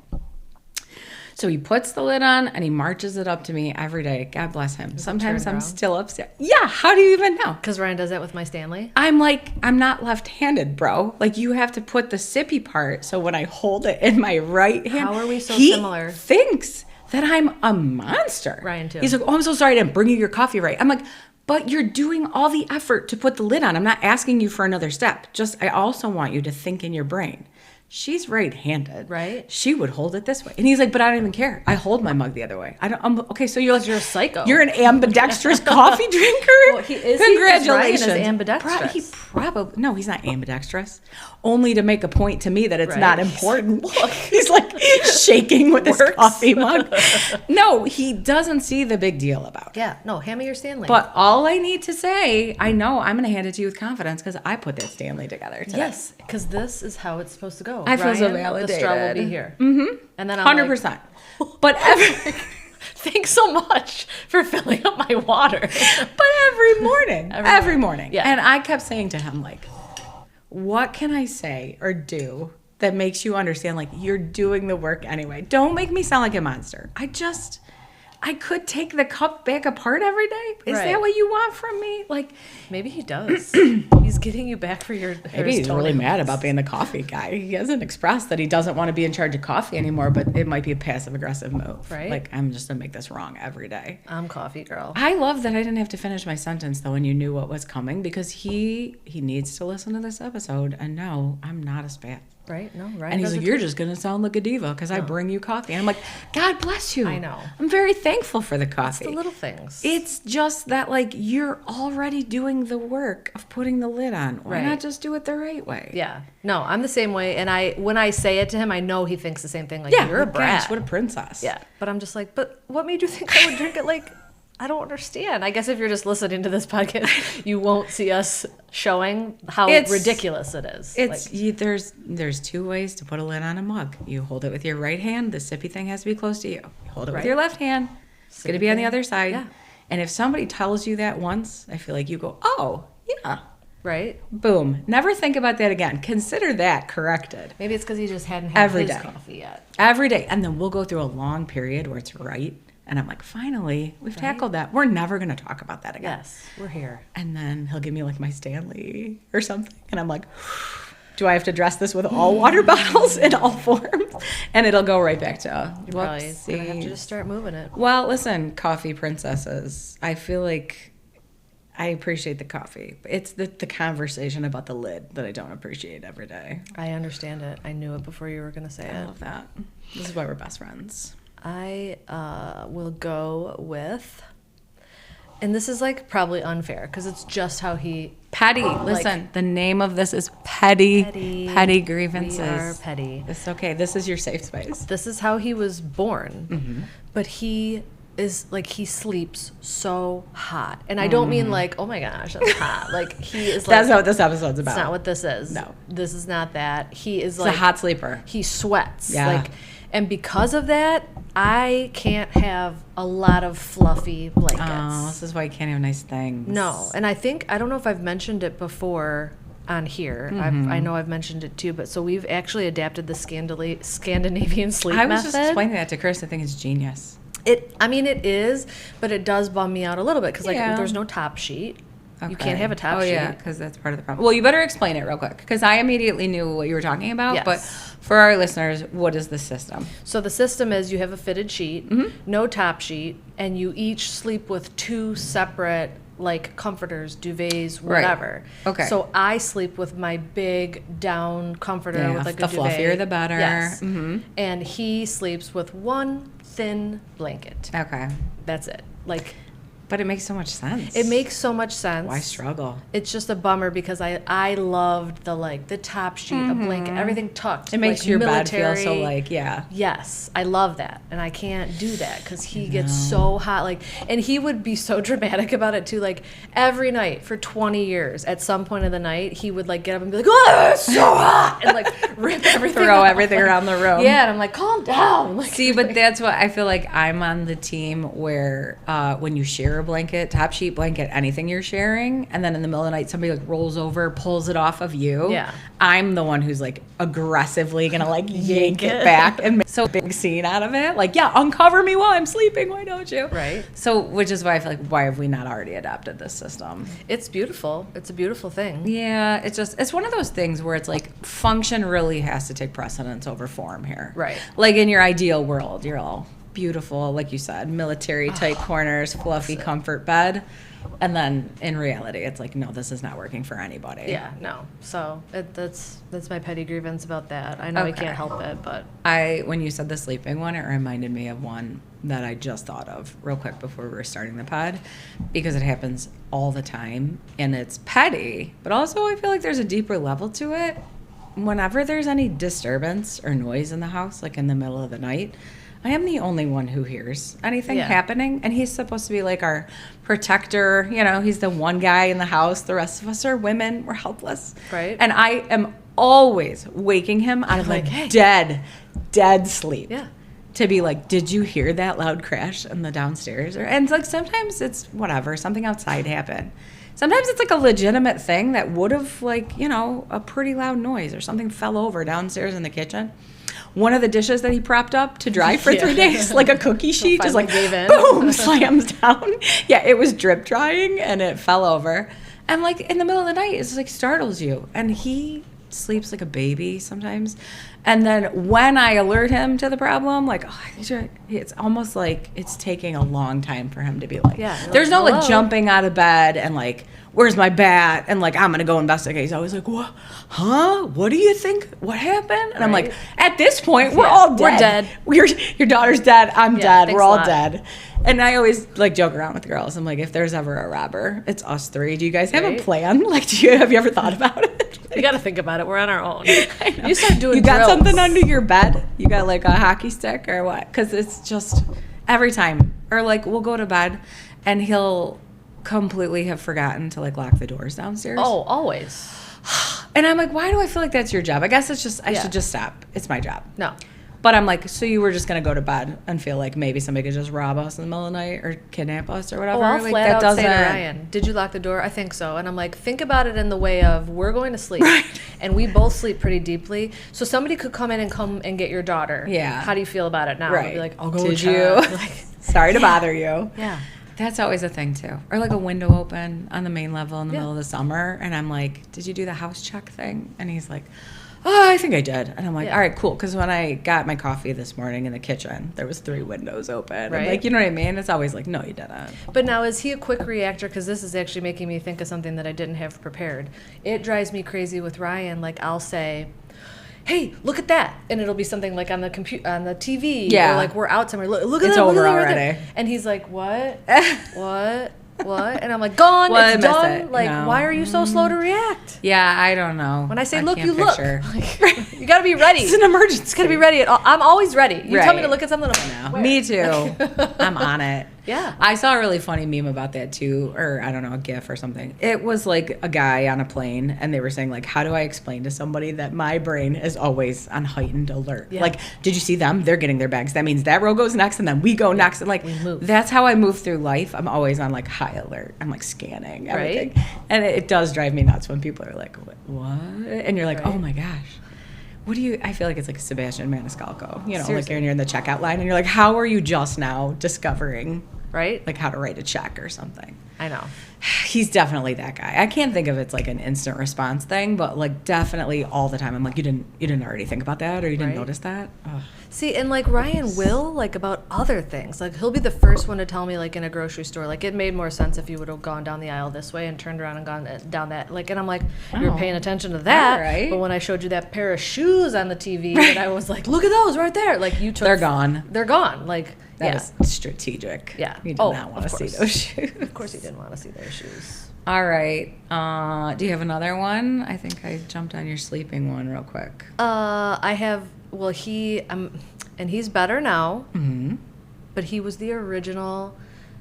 So he puts the lid on and he marches it up to me every day. God bless him. Sometimes I'm around? still upstairs. Yeah, how do you even know? Because Ryan does that with my Stanley. I'm like, I'm not left-handed, bro. Like you have to put the sippy part. So when I hold it in my right hand, How are we so he similar? thinks that I'm a monster. Ryan, too. He's like, oh, I'm so sorry I didn't bring you your coffee right. I'm like, but you're doing all the effort to put the lid on. I'm not asking you for another step. I also want you to think in your brain. She's right-handed. Right. She would hold it this way. And he's like, but I don't even care. I hold my mug the other way. Okay, so you're like, You're a psycho. You're an ambidextrous coffee drinker? Well, he is. Congratulations. Ryan is ambidextrous. He probably, no, he's not ambidextrous. Only to make a point to me that it's Right. not important. He's like shaking with his coffee mug. No, he doesn't see the big deal about it. Yeah. No, hand me your Stanley. But all I need to say, I know I'm going to hand it to you with confidence because I put that Stanley together today. yes, because this is how it's supposed to go. I feel so Ryan, The straw will validated. be here. Mm-hmm. And then I'm 100%. like, But thanks so much for filling up my water. But every morning. Every morning. Yeah. And I kept saying to him, like, what can I say or do that makes you understand, like, you're doing the work anyway? Don't make me sound like a monster. I could take the cup back apart every day. Is Right. that what you want from me? Like, Maybe he does. He's getting you back for your. maybe he's really mad about being the coffee guy. He hasn't expressed that he doesn't want to be in charge of coffee anymore, but it might be a passive aggressive move. Right. Like, I'm just going to make this wrong every day. I'm coffee girl. I love that I didn't have to finish my sentence though, and you knew what was coming because he needs to listen to this episode and know I'm not a spat. Right? No, right. And he's like, you're just going to sound like a diva because I bring you coffee. And I'm like, God bless you. I know. I'm very thankful for the coffee. It's the little things. It's just that, like, you're already doing the work of putting the lid on. Why not just do it the right way? Yeah. No, I'm the same way. And when I say it to him, I know he thinks the same thing. Like, you're a brat. Gosh, what a princess. Yeah. But I'm just like, but what made you think I would drink it? Like, I don't understand. I guess if you're just listening to this podcast, you won't see us showing how ridiculous it is. There's two ways to put a lid on a mug. You hold it with your right hand. The sippy thing has to be close to you. You hold it with your left hand. It's going to be on the other side. Yeah. And if somebody tells you that once, I feel like you go, oh, yeah. Right? Boom. Never think about that again. Consider that corrected. Maybe it's because he just hadn't had his coffee yet. Every day. And then we'll go through a long period where it's right. And I'm like, finally, we've tackled that. We're never going to talk about that again. Yes, we're here. And then he'll give me like my Stanley or something. And I'm like, do I have to dress this with all water bottles in all forms? And it'll go right back to, you're probably going to have to just start moving it. Well, listen, coffee princesses. I feel like I appreciate the coffee. It's the conversation about the lid that I don't appreciate every day. I understand it. I knew it before you were going to say it. I love that. This is why we're best friends. I will go with, and this is like probably unfair because it's just how he petty. Listen, the name of this is petty grievances. We are petty. It's okay. This is your safe space. This is how he was born, but he is like he sleeps so hot, and I don't mean like oh my gosh that's hot. Like he is. Like, that's not what this episode's about. That's not what this is. No, this is not that. He is like a hot sleeper. He sweats. Yeah. Like, and because of that, I can't have a lot of fluffy blankets. Oh, this is why you can't have nice things. No, and I don't know if I've mentioned it before on here. I know I've mentioned it too, but so we've actually adapted the Scandinavian sleep method. I was just explaining that to Chris. I think it's genius. It is, but it does bum me out a little bit because there's no top sheet. Okay. You can't have a top sheet. Oh, yeah, because that's part of the problem. Well, you better explain it real quick because I immediately knew what you were talking about. Yes. But for our listeners, what is the system? So the system is you have a fitted sheet, no top sheet, and you each sleep with two separate, like, comforters, duvets, whatever. Right. Okay. So I sleep with my big down comforter with, like, a duvet. The fluffier, the better. Yes. And he sleeps with one thin blanket. Okay. That's it. Like... But it makes so much sense. It makes so much sense. Why struggle? It's just a bummer because I loved the top sheet, a blanket, everything tucked. It makes like your military. bed feel so like, yeah. Yes, I love that. And I can't do that because he gets so hot. Like, and he would be so dramatic about it too. Like every night for 20 years, at some point of the night, he would like get up and be like, oh, it's so hot. And like rip everything Throw off. everything around the room. Yeah, and I'm like, calm down. Like, see, but that's what I feel like I'm on the team where when you share a blanket, top sheet blanket, anything you're sharing, and then in the middle of the night somebody like rolls over, pulls it off of you. Yeah. I'm the one who's like aggressively gonna like yank it back and make so big scene out of it. Like, yeah, uncover me while I'm sleeping. Why don't you? Right. So, which is why I feel like, why have we not already adopted this system? It's beautiful. It's a beautiful thing. Yeah, it's one of those things where it's like function really has to take precedence over form here. Right. Like in your ideal world, you're all beautiful, like you said, military tight corners, fluffy comfort bed. And then in reality, it's like, no, this is not working for anybody. Yeah, no. So that's my petty grievance about that. I know I can't help it, but when you said the sleeping one, it reminded me of one that I just thought of real quick before we were starting the pod, because it happens all the time and it's petty, but also I feel like there's a deeper level to it. Whenever there's any disturbance or noise in the house, like in the middle of the night, I am the only one who hears anything happening, and he's supposed to be like our protector. You know, he's the one guy in the house. The rest of us are women. We're helpless. Right. And I am always waking him out of like dead sleep. Yeah. To be like, did you hear that loud crash in the downstairs? And like sometimes it's whatever, something outside happened. Sometimes it's like a legitimate thing that would have like, you know, a pretty loud noise or something fell over downstairs in the kitchen. One of the dishes that he propped up to dry for 3 days, like a cookie sheet, just like boom, slams down. Yeah, it was drip drying and it fell over. And like in the middle of the night, it's like startles you. And he sleeps like a baby sometimes. And then when I alert him to the problem, like, it's almost like it's taking a long time for him to be like, there's no like jumping out of bed and like, where's my bat? And like, I'm going to go investigate. He's always like, what? Huh? What do you think? What happened? And I'm like, at this point, we're all dead. We're dead. Your daughter's dead. I'm dead. We're all dead. And I always like joke around with girls. I'm like, if there's ever a robber, it's us three. Do you guys have a plan? Like, have you ever thought about it? You got to think about it. We're on our own. You start doing You got drills. Something under your bed? You got like a hockey stick or what? Because it's just every time. Or like we'll go to bed and he'll completely have forgotten to like lock the doors downstairs. Oh, always. And I'm like, why do I feel like that's your job? I guess it's just I should just stop. It's my job. No. But I'm like, so you were just going to go to bed and feel like maybe somebody could just rob us in the middle of the night or kidnap us or whatever? Oh, I'll like, flat out say to Ryan, did you lock the door? I think so. And I'm like, think about it in the way of we're going to sleep. Right. And we both sleep pretty deeply. So somebody could come and get your daughter. Yeah. How do you feel about it now? Right. I'd be like, I'll go Did you? Like, sorry to bother you. Yeah. That's always a thing, too. Or like a window open on the main level in the middle of the summer. And I'm like, did you do the house check thing? And he's like, oh, I think I did. And I'm like, all right, cool. Because when I got my coffee this morning in the kitchen, there was 3 windows open. Right. Like, you know what I mean? It's always like, no, you didn't. But now, is he a quick reactor? Because this is actually making me think of something that I didn't have prepared. It drives me crazy with Ryan. Like, I'll say, hey, look at that. And it'll be something like on the on the TV. Yeah. Or like we're out somewhere. Look at it's that. Over look at already. Right, and he's like, what? What? And I'm like, gone. Well, it's done. It. Like, why are you so slow to react? Yeah, I don't know. When I say look, you look. Like, you got to be ready. It's an emergency. It's got to be ready. I'm always ready. You tell me to look at something. I'm like, me too. I'm on it. Yeah. I saw a really funny meme about that too, or I don't know, a GIF or something. It was like a guy on a plane, and they were saying like, how do I explain to somebody that my brain is always on heightened alert? Yeah. Like, did you see them? They're getting their bags. That means that row goes next, and then we go next. And like, that's how I move through life. I'm always on like high alert. I'm like scanning everything. Right. And it does drive me nuts when people are like, what? And you're like, oh my gosh. What do you, I feel like it's like Sebastian Maniscalco, you know, Seriously. Like you're in the checkout line and you're like, how are you just now discovering, right? Like how to write a check or something. I know. He's definitely that guy. I can't think of it's like an instant response thing, but like definitely all the time. I'm like, you didn't already think about that or you didn't notice that? Ugh. See, and like Ryan will, like about other things. Like he'll be the first one to tell me like in a grocery store, like it made more sense if you would have gone down the aisle this way and turned around and gone down that. Like, and I'm like, you were paying attention to that. Right. But when I showed you that pair of shoes on the TV, and I was like, look at those right there. Like you took. They're gone. They're gone. Like, that was strategic. Yeah. You did not want to see those shoes. Of course you didn't want to see those shoes. All right. Do you have another one? I think I jumped on your sleeping one real quick. I have, well, and he's better now, but he was the original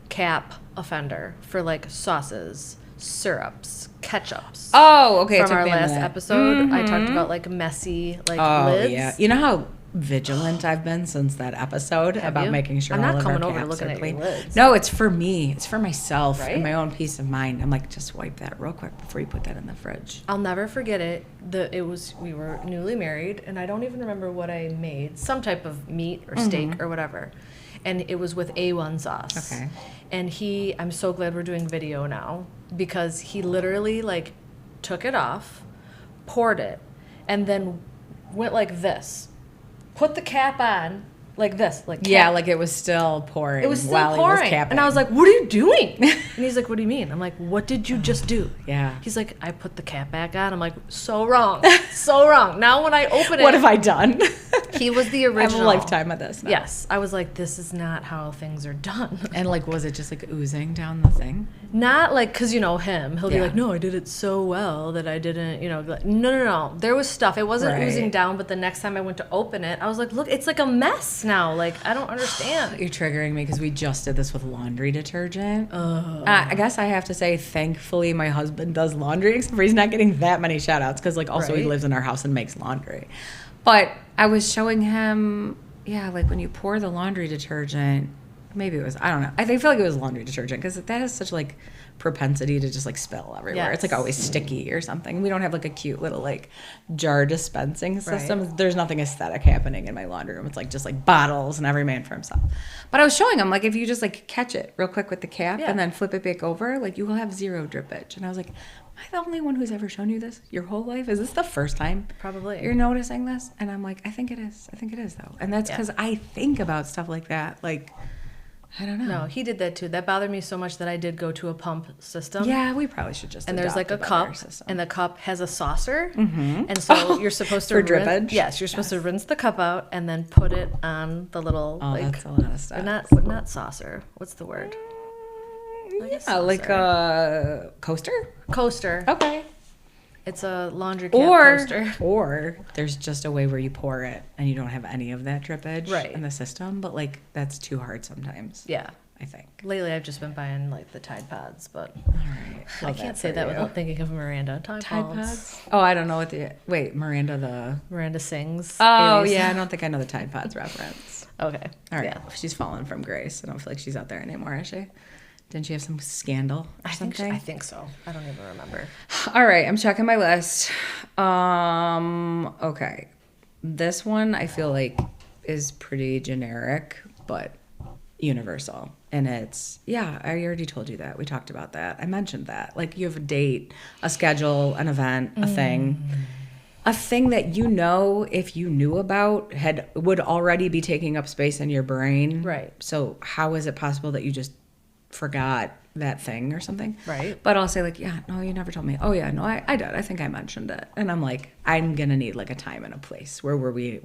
cap offender for like sauces, syrups, ketchups. Oh, okay. From our last episode, I talked about like messy lids. Oh, yeah. You know how vigilant I've been since that episode about making sure all of our caps are clean. I'm not coming over to looking at your lids. No, it's for me. It's for myself and my own peace of mind. I'm like, just wipe that real quick before you put that in the fridge. I'll never forget it. We were newly married, and I don't even remember what I made. Some type of meat or steak or whatever. And it was with A1 sauce. Okay. And I'm so glad we're doing video now, because he literally like took it off, poured it, and then went like this. Put the cap on like this, like cap. Yeah, like it was still pouring. It was still while pouring, he was capping. and I was like, "What are you doing?" And he's like, "What do you mean?" I'm like, "What did you just do?" Yeah. He's like, "I put the cap back on." I'm like, "So wrong, so wrong." Now when I open it, what have I done? He was the original. I have a lifetime of this now. Yes, I was like, "This is not how things are done." And like, was it just like oozing down the thing? Not like, because you know him, he'll be like, "No, I did it so well that I didn't," like, no. There was stuff. It wasn't oozing down, but the next time I went to open it, I was like, "Look, it's like a mess now. Like, I don't understand." You're triggering me because we just did this with laundry detergent. I guess I have to say, thankfully, my husband does laundry, except for he's not getting that many shout outs because like also he lives in our house and makes laundry. But I was showing him, like when you pour the laundry detergent, maybe it was, I don't know. I feel like it was laundry detergent because that has such like propensity to just like spill everywhere. Yes. It's like always sticky or something. We don't have like a cute little like jar dispensing system. Right. There's nothing aesthetic happening in my laundry room. It's like just like bottles and every man for himself. But I was showing him like if you just like catch it real quick with the cap and then flip it back over, like you will have zero drippage. And I was like, I the only one who's ever shown you this your whole life? Is this the first time Probably. you're noticing this? And I'm like, I think it is. I think it is, though. And that's because I think about stuff like that. Like, I don't know. No, he did that too. That bothered me so much that I did go to a pump system. Yeah, we probably should just And there's like a adopt cup, better system. and the cup has a saucer, and so you're supposed to For drippage? Yes, you're supposed to rinse the cup out and then put it on the little that's a lot of stuff. or not saucer. What's the word? Yeah, like a coaster? Coaster. Okay. It's a laundry can coaster. Or there's just a way where you pour it and you don't have any of that drippage Right. in the system, but like that's too hard sometimes. Yeah. I think. Lately, I've just been buying like the Tide Pods, but All right. I can't say that without thinking of Miranda. Tide Pods. Oh, I don't know what Miranda the. Miranda sings. Oh 80s. yeah, I don't think I know the Tide Pods reference. Okay. All right. Yeah. She's fallen from grace. I don't feel like she's out there anymore, is she? Didn't she have some scandal or something? I think so. I don't even remember. All right, I'm checking my list. Okay. This one I feel like is pretty generic, but universal. And it's, I already told you that. We talked about that. I mentioned that. Like you have a date, a schedule, an event, a thing. A thing that you know if you knew about would already be taking up space in your brain. Right. So how is it possible that you just forgot that thing or something? Right. But I'll say like, no, you never told me. Oh yeah, no, I did. I think I mentioned it. And I'm like, I'm gonna need like a time and a place. Where were we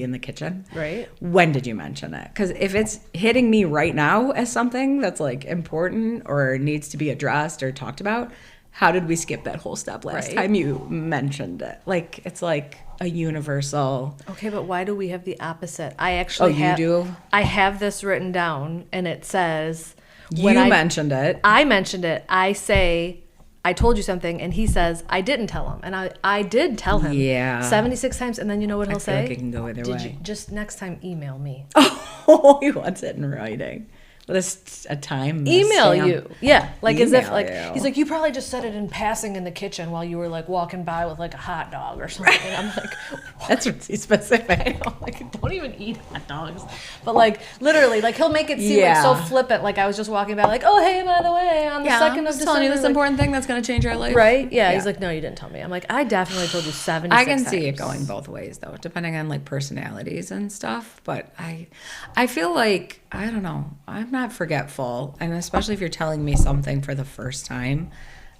in the kitchen? Right. When did you mention it? Because if it's hitting me right now as something that's like important or needs to be addressed or talked about, how did we skip that whole step last time you mentioned it? Like it's like a universal. Okay, but why do we have the opposite? I actually you do? I have this written down, and it says mentioned it. I mentioned it. I say, I told you something, and he saes, I didn't tell him. And I did tell him. Yeah. 76 times, and then you know what he'll say? Like it can go either way. Just next time, email me. Oh, he wants it in writing. With a time. Email you. Yeah. Like as if, Email like, you. he's like, you probably just said it in passing in the kitchen while you were, like, walking by with, like, a hot dog or something. And I'm like, what? That's really specific. I know, like, don't even eat hot dogs. But, like, literally, like, he'll make it seem like so flippant. Like, I was just walking by, like, oh, hey, by the way, on the 2nd of December. telling you this like, important thing that's going to change our life. Right? Yeah. He's like, no, you didn't tell me. I'm like, I definitely told you 76 I can times. see it going both ways, though, depending on, like, personalities and stuff. But I feel like, I don't know, I'm not forgetful. And especially if you're telling me something for the first time,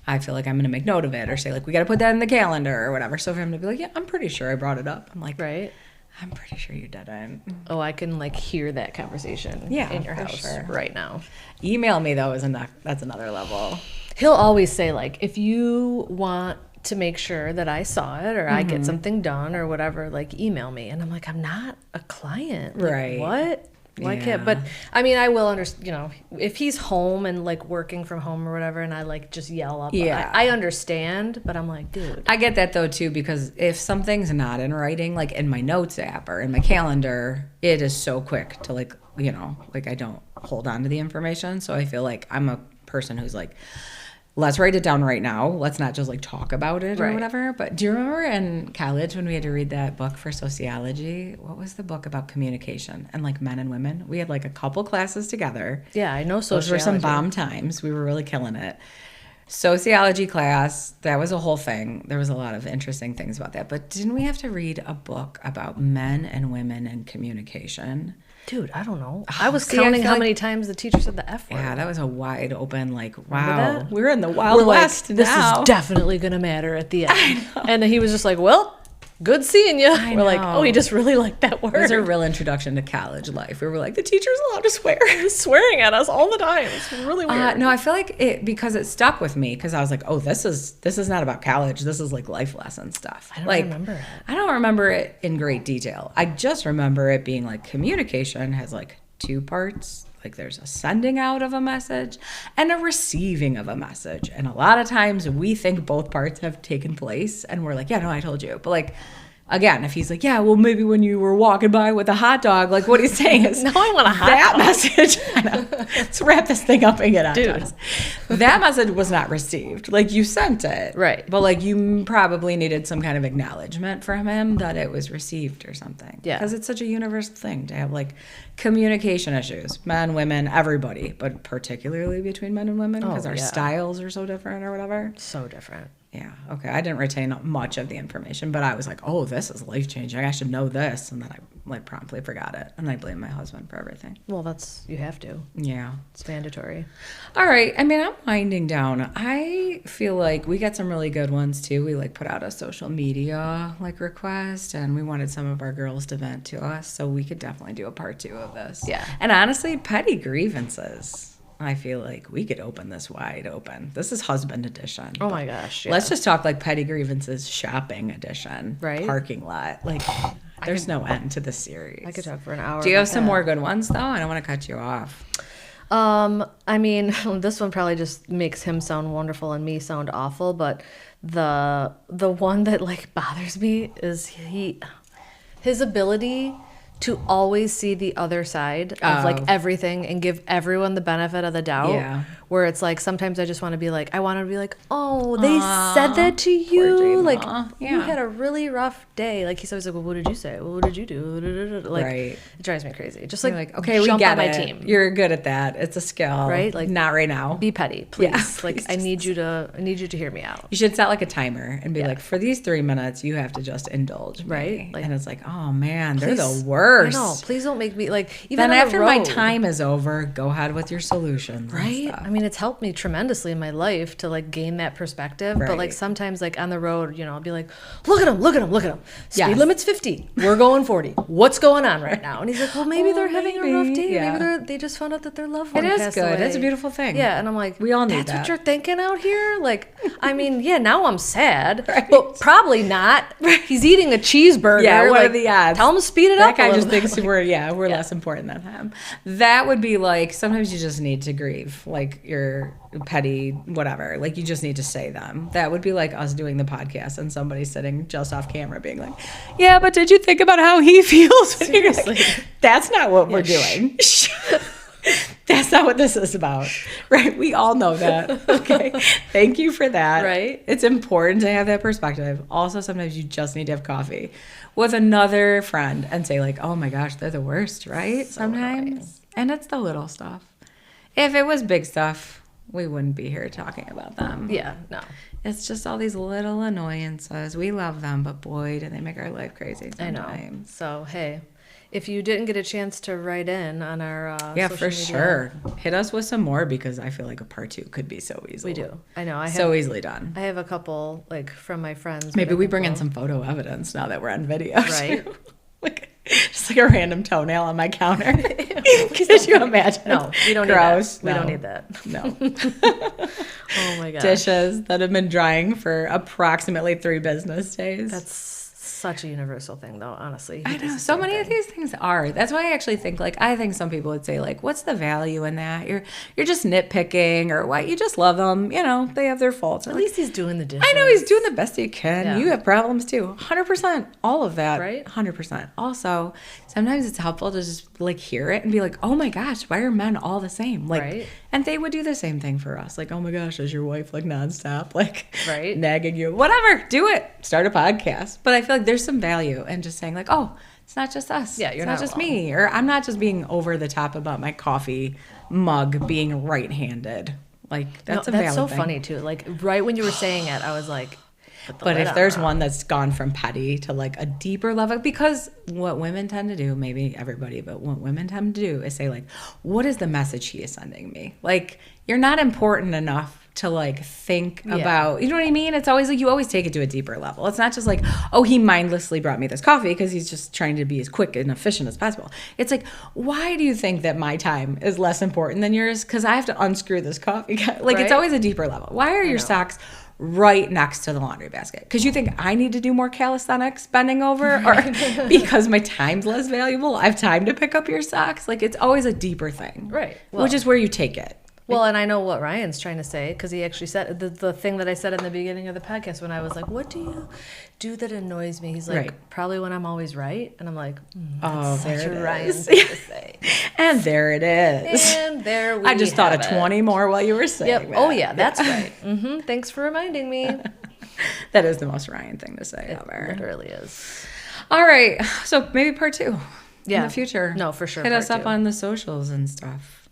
I feel like I'm going to make note of it or say, like, we got to put that in the calendar or whatever. So for him to be like, yeah, I'm pretty sure I brought it up. I'm like, Right? I'm pretty sure you didn't. Oh, I can, like, hear that conversation in your house right now. Email me, though, that's another level. He'll always say, like, if you want to make sure that I saw it or I get something done or whatever, like, email me. And I'm like, I'm not a client. Like, Right. What? Why can't? But I mean, I will understand. You know, if he's home and like working from home or whatever, and I like just yell up. Yeah. I understand, but I'm like, dude. I get that though too, because if something's not in writing, like in my notes app or in my calendar, it is so quick to like, you know, like I don't hold on to the information. So I feel like I'm a person who's like, let's write it down right now. Let's not just like talk about it or whatever. But do you remember in college when we had to read that book for sociology? What was the book about communication and like men and women? We had like a couple classes together. Yeah, I know sociology. Those were some bomb times. We were really killing it. Sociology class, that was a whole thing. There was a lot of interesting things about that. But didn't we have to read a book about men and women and communication? Dude, I don't know. I was counting how many times the teacher said the F word. Yeah, that was a wide open, like, Remember wow, that? we're in the Wild West like, this now. is definitely going to matter at the end. And then he was just like, well, good seeing you. We're like, oh, he just really liked that word. It was a real introduction to college life. We were like, the teacher's allowed to swear. He's swearing at us all the time. It's really weird. No, I feel like because it stuck with me because I was like, oh, this is not about college. This is like life lesson stuff. I don't remember it. I don't remember it in great detail. I just remember it being like communication has like two parts. Like there's a sending out of a message and a receiving of a message. And a lot of times we think both parts have taken place and we're like, yeah, no, I told you. But like, again, if he's like, yeah, well, maybe when you were walking by with a hot dog, like what he's saying is, no, I want a hot dog. Message. I know. Let's wrap this thing up and get out. Dude. That message was not received. Like you sent it. Right. But like you probably needed some kind of acknowledgement from him that it was received or something. Yeah. Because it's such a universal thing to have like communication issues, men, women, everybody, but particularly between men and women because our styles are so different or whatever. So different. Yeah. Okay. I didn't retain much of the information, but I was like, oh, this is life changing. I should know this. And then I like promptly forgot it. And I blame my husband for everything. Well, you have to. Yeah. It's mandatory. All right. I mean, I'm winding down. I feel like we got some really good ones too. We like put out a social media like request, and we wanted some of our girls to vent to us. So we could definitely do a part 2 of this. Yeah. And honestly, petty grievances. I feel like we could open this wide open. This is husband edition. Oh my gosh. Yeah. Let's just talk like petty grievances shopping edition. Right. Parking lot. Like there's no end to this series. I could talk for an hour. Do you have about some that. more good ones though? I don't want to cut you off. I mean, this one probably just makes him sound wonderful and me sound awful, but the one that like bothers me is his ability to always see the other side of like everything and give everyone the benefit of the doubt. Yeah. Where it's like sometimes I just want to be like, oh, they said that to you. Gina. Like Yeah. you had a really rough day. Like he's always like, well, what did you say? Well, what did you do? Like Right. it drives me crazy. Just You're like okay, we jump get on it. my team. You're good at that. It's a skill. Right? Like not right now. Be petty, please. Yeah, Like please I need you to hear me out. You should set like a timer and be like, for these 3 minutes, you have to just indulge me. Right? Like, and it's like, oh man, they're Please- the worst. I know. Please don't make me like even Then on the after my road, time is over, go ahead with your solutions. and right? stuff. I mean, it's helped me tremendously in my life to like gain that perspective. But like Right. sometimes like on the road, I'll be like, look at him. Speed Yes. limit's 50. We're going 40. What's going on right now? And he's like, well, maybe they're having a rough day. yeah. Maybe they just found out that their loved It one is passed good. away. It's a beautiful thing. Yeah, and I'm like, We all need that's that. what you're thinking out here? Like, I mean, yeah, now I'm sad, Right. but probably not. He's eating a cheeseburger. Yeah, what like, are the odds? Tell him to speed it That up. guy a just little thinks bit. we're less important than him. That would be like sometimes you just need to grieve, like your petty whatever. Like you just need to say them. That would be like us doing the podcast and somebody sitting just off camera being like, "Yeah, but did you think about how he feels?" Seriously. That's not what we're doing. That's not what this is about, right? We all know that. Okay. Thank you for that. Right. It's important to have that perspective. Also, sometimes you just need to have coffee with another friend and say like, oh my gosh, they're the worst, right? Sometimes. annoying. And it's the little stuff. If it was big stuff, we wouldn't be here talking about them. Yeah, no. It's just all these little annoyances. We love them, but boy, do they make our life crazy I know. sometimes. So, hey, if you didn't get a chance to write in on our Yeah, social for media, sure. Hit us with some more because I feel like a part 2 could be so easy. we do. I know. So easily done. I have a couple like from my friends. Maybe but I we think bring in we'll- some photo evidence now that we're on video. Right. too. Like just like a random toenail on my counter. Could you imagine? No, we don't Gross. need that. We No. don't need that. No. Oh my gosh. Dishes that have been drying for approximately 3 business days. That's such a universal thing, though. Honestly, I know so many of these things are. That's why I actually think I think some people would say like, what's the value in that? You're just nitpicking or what? You just love them. They have their faults. At Like, least he's doing the dishes. I know he's doing the best he can. Yeah. You have problems too. 100%. All of that. Right? 100%. Also, sometimes it's helpful to just like hear it and be like, oh my gosh, why are men all the same? Like, Right. and they would do the same thing for us. Like, oh my gosh, is your wife like nonstop, like Right. nagging you? Whatever. Do it. Start a podcast. But I feel like there's some value in just saying like, oh, it's not just us. Yeah, you're it's not not just alone. me. Or I'm not just being over the top about my coffee mug being right-handed. Like that's a valid That's so thing. funny too. Like right when you were saying it, I was like, put the But lid if on there's her. one that's gone from petty to like a deeper level, because what women tend to do, maybe everybody, but what women tend to do is say like, what is the message he is sending me? Like, you're not important enough to like think about, you know what I mean? It's always like, you always take it to a deeper level. It's not just like, oh, he mindlessly brought me this coffee because he's just trying to be as quick and efficient as possible. It's like, why do you think that my time is less important than yours? Because I have to unscrew this coffee. Like, it's Right. always a deeper level. Why are your socks right next to the laundry basket? Because you think I need to do more calisthenics bending over, or because my time's less valuable, I have time to pick up your socks? Like, it's always a deeper thing, Right. which is where you take it. Well, and I know what Ryan's trying to say because he actually said the thing that I said in the beginning of the podcast when I was like, "What do you do that annoys me?" He's like, Right. "Probably when I'm always right," and I'm like, Oh, "Such there a it Ryan is. thing to say." And there it is. And there we I just thought of have it. 20 more while you were saying Yep. that. Oh yeah, that's right. Thanks for reminding me. That is the most Ryan thing to say It ever. literally is. All right. So maybe part 2 in Yeah. the future. No, for sure, Hit us part up 2. on the socials and stuff.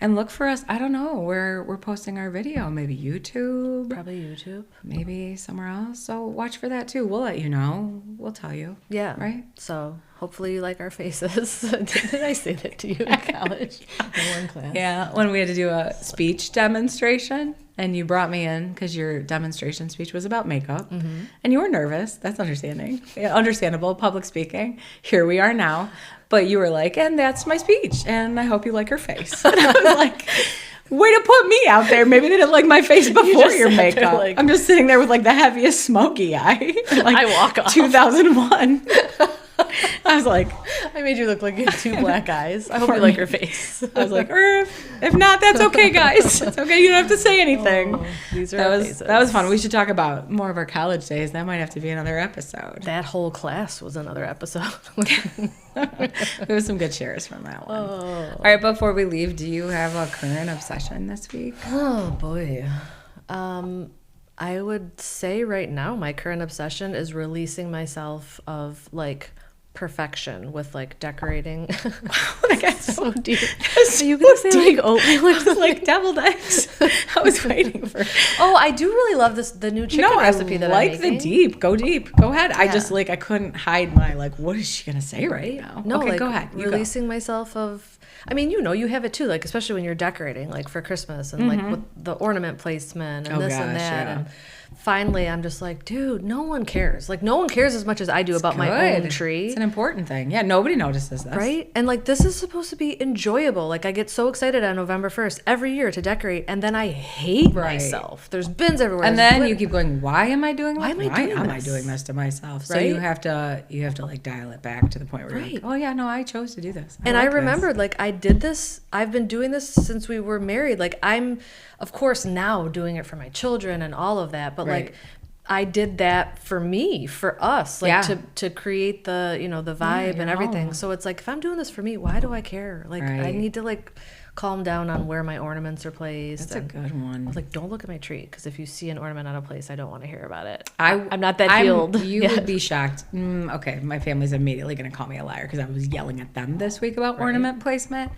And look for us. I don't know where we're posting our video. Maybe YouTube. Probably YouTube. Maybe somewhere else. So watch for that too. We'll let you know. We'll tell you. Yeah. Right? So hopefully you like our faces. Did I say that to you in college? In one class. Yeah. When we had to do a speech demonstration and you brought me in because your demonstration speech was about makeup and you were nervous. That's understandable. Public speaking. Here we are now. But you were like, and that's my speech. And I hope you like her face. And I was like, way to put me out there. Maybe they didn't like my face before your makeup. Like, I'm just sitting there with like the heaviest smoky eye. Like, I walk off. 2001. I was like, I made you look like you had two black eyes. I hope you like your face. I was like, if not, that's okay, guys. It's okay. You don't have to say anything. Oh, these are our faces. That was fun. We should talk about more of our college days. That might have to be another episode. That whole class was another episode. There was some good shares from that one. Oh. All right, before we leave, do you have a current obsession this week? Oh, boy. I would say right now my current obsession is releasing myself of, like, perfection with, like, decorating. That got so deep. Are you going to say, like, oatmeal or something? Like deviled eggs. I was waiting for... Oh, I do really love the new chicken recipe that I'm making. I like the deep. Go deep. Go ahead. Yeah. I just, like, I couldn't hide my, like, what is she going to say right now? No, okay, like, go ahead. Releasing myself of... I mean, you have it too, like, especially when you're decorating, like, for Christmas and, like, with the ornament placement and and that. Yeah. And finally, I'm just like, dude, no one cares. Like, no one cares as much as I do about my own tree. It's an important thing. Yeah, nobody notices this. Right? And, like, this is supposed to be enjoyable. Like, I get so excited on November 1st every year to decorate, and then I hate myself. There's bins everywhere. And then you keep going, why am I doing this? Why am I doing this to myself? So right? you have to like, dial it back to the point where you're like, oh, yeah, no, I chose to do this. I remembered, like, I did this. I've been doing this since we were married. Like, I'm, of course, now doing it for my children and all of that. But, like, I did that for me, for us, like, to create the, the vibe and everything. So it's like, if I'm doing this for me, why do I care? Like, I need to, like, calm down on where my ornaments are placed. That's a good one. Like, don't look at my tree, because if you see an ornament out of place, I don't want to hear about it. I'm not that healed. You would be shocked. Okay, my family's immediately going to call me a liar because I was yelling at them this week about ornament placement.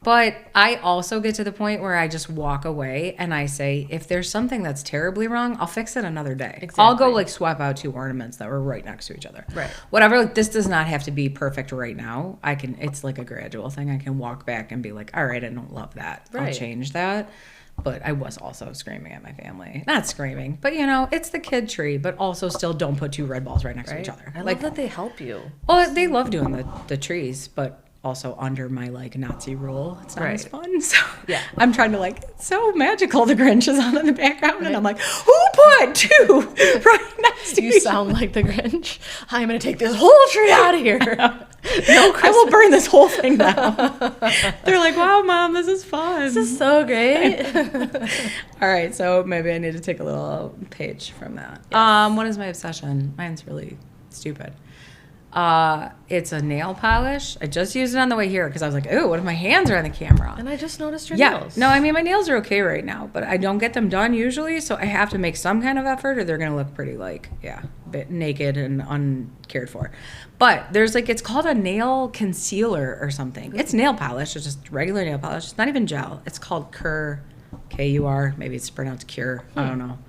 But I also get to the point where I just walk away and I say, if there's something that's terribly wrong, I'll fix it another day. Exactly. I'll go, like, swap out 2 ornaments that were right next to each other. Right. Whatever. Like, this does not have to be perfect right now. It's like a gradual thing. I can walk back and be like, all right, I don't love that. I'll change that. But I was also screaming at my family. Not screaming, but, it's the kid tree, but also still don't put 2 red balls right next to each other. I love that they help you. Well, they love doing the trees, but also under my, like, Nazi rule. It's not as fun. So I'm trying to, like, it's so magical. The Grinch is on in the background, and I'm like, who put 2 right next to each other? You sound like the Grinch. I'm going to take this whole tree out of here. No, I will burn this whole thing down. They're like, wow, Mom, this is fun. This is so great. All right, so maybe I need to take a little page from that. Yes. What is my obsession? Mine's really stupid. It's a nail polish. I just used it on the way here because I was like, ooh, what if my hands are on the camera? And I just noticed your nails. No, I mean, my nails are okay right now, but I don't get them done usually, so I have to make some kind of effort or they're going to look pretty, like, a bit naked and uncared for. But there's, like, it's called a nail concealer or something. It's nail polish. It's just regular nail polish. It's not even gel. It's called K-U-R. Maybe it's pronounced cure. I don't know.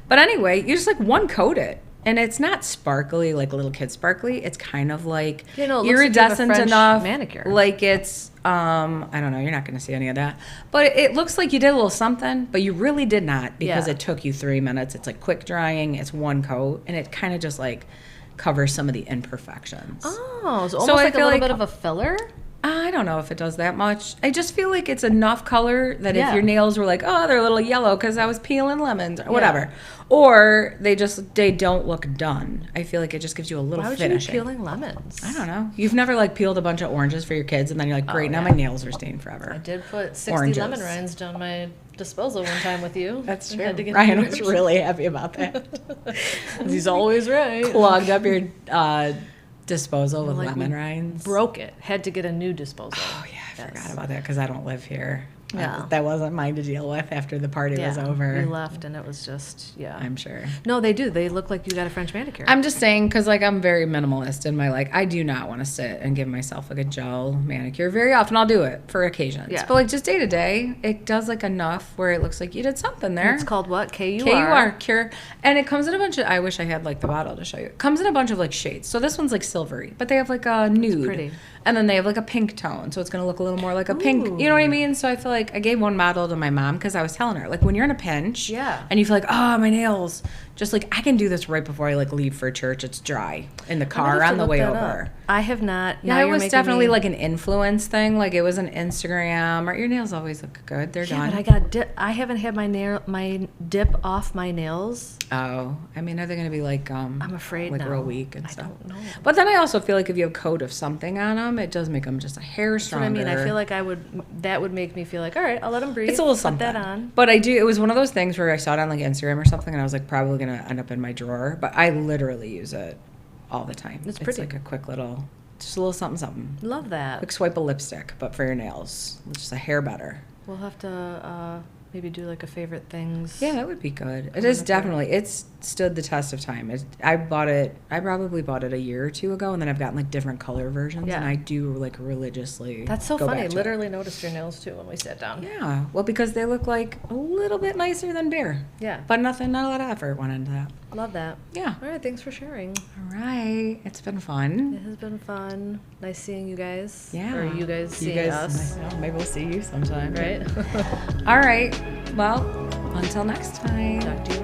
But anyway, you just, like, one coat it. And it's not sparkly, like little kid sparkly. It's kind of like iridescent enough. Manicure. Like it's, I don't know, you're not going to see any of that. But it looks like you did a little something, but you really did not because it took you 3 minutes. It's like quick drying. It's one coat. And it kind of just like covers some of the imperfections. Oh, so almost like a little bit of a filler? I don't know if it does that much. I just feel like it's enough color that if your nails were like, oh, they're a little yellow because I was peeling lemons or whatever. Or they don't look done. I feel like it just gives you a little finishing. Why would you be peeling lemons? I don't know. You've never like peeled a bunch of oranges for your kids and then you're like, great, now my nails are stained forever. I did put 60 lemon rinds down my disposal one time with you. That's true. Ryan was really happy about that. He's always right. Clogged up your disposal with lemon rinds. Broke it. Had to get a new disposal. Oh, yeah. I forgot about that because I don't live here. Yeah. That wasn't mine to deal with after the party was over. We left and it was just, I'm sure. No, they do. They look like you got a French manicure. I'm just saying, because like I'm very minimalist in my like, I do not want to sit and give myself like a gel manicure very often. I'll do it for occasions, but like just day to day, it does like enough where it looks like you did something there. It's called what? KUR. KUR Cure, and it comes in a bunch of. I wish I had like the bottle to show you. It comes in a bunch of like shades. So this one's like silvery, but they have like a nude, pretty. And then they have like a pink tone, so it's gonna look a little more like a pink. You know what I mean? So I feel like I gave one model to my mom because I was telling her like when you're in a pinch, and you feel like oh my nails, just like I can do this right before I like leave for church. It's dry in the car on the way over. I have not. Yeah, it was definitely like an influence thing. Like it was an Instagram. Or your nails always look good. They're done. But I got dip. I haven't had my dip off my nails. Oh, I mean, are they going to be like I'm afraid like now. real weak and stuff? I don't know. But then I also feel like if you have a coat of something on them, it does make them just a hair stronger. That's what I mean. I feel like that would make me feel like all right, I'll let them breathe. It's a little put something. that on. But I do. It was one of those things where I saw it on like Instagram or something, and I was like probably going to end up in my drawer. But I literally use it all the time. It's pretty. It's like a quick little, just a little something something. Love that. Quick swipe of lipstick, but for your nails, just a hair better. We'll have to maybe do like a favorite things. Yeah, that would be good. It is definitely. It's stood the test of time. I probably bought it a year or two ago, and then I've gotten like different color versions, and I do like religiously. That's so go funny. back to Literally noticed your nails too when we sat down. Yeah, well, because they look like a little bit nicer than bare. Yeah, but not a lot of effort went into that. Love that. Yeah. All right. Thanks for sharing. All right. It's been fun. It has been fun. Nice seeing you guys. Yeah. Or you guys seeing us. Maybe we'll see you sometime. Right. All right. Well, until next time. Talk to you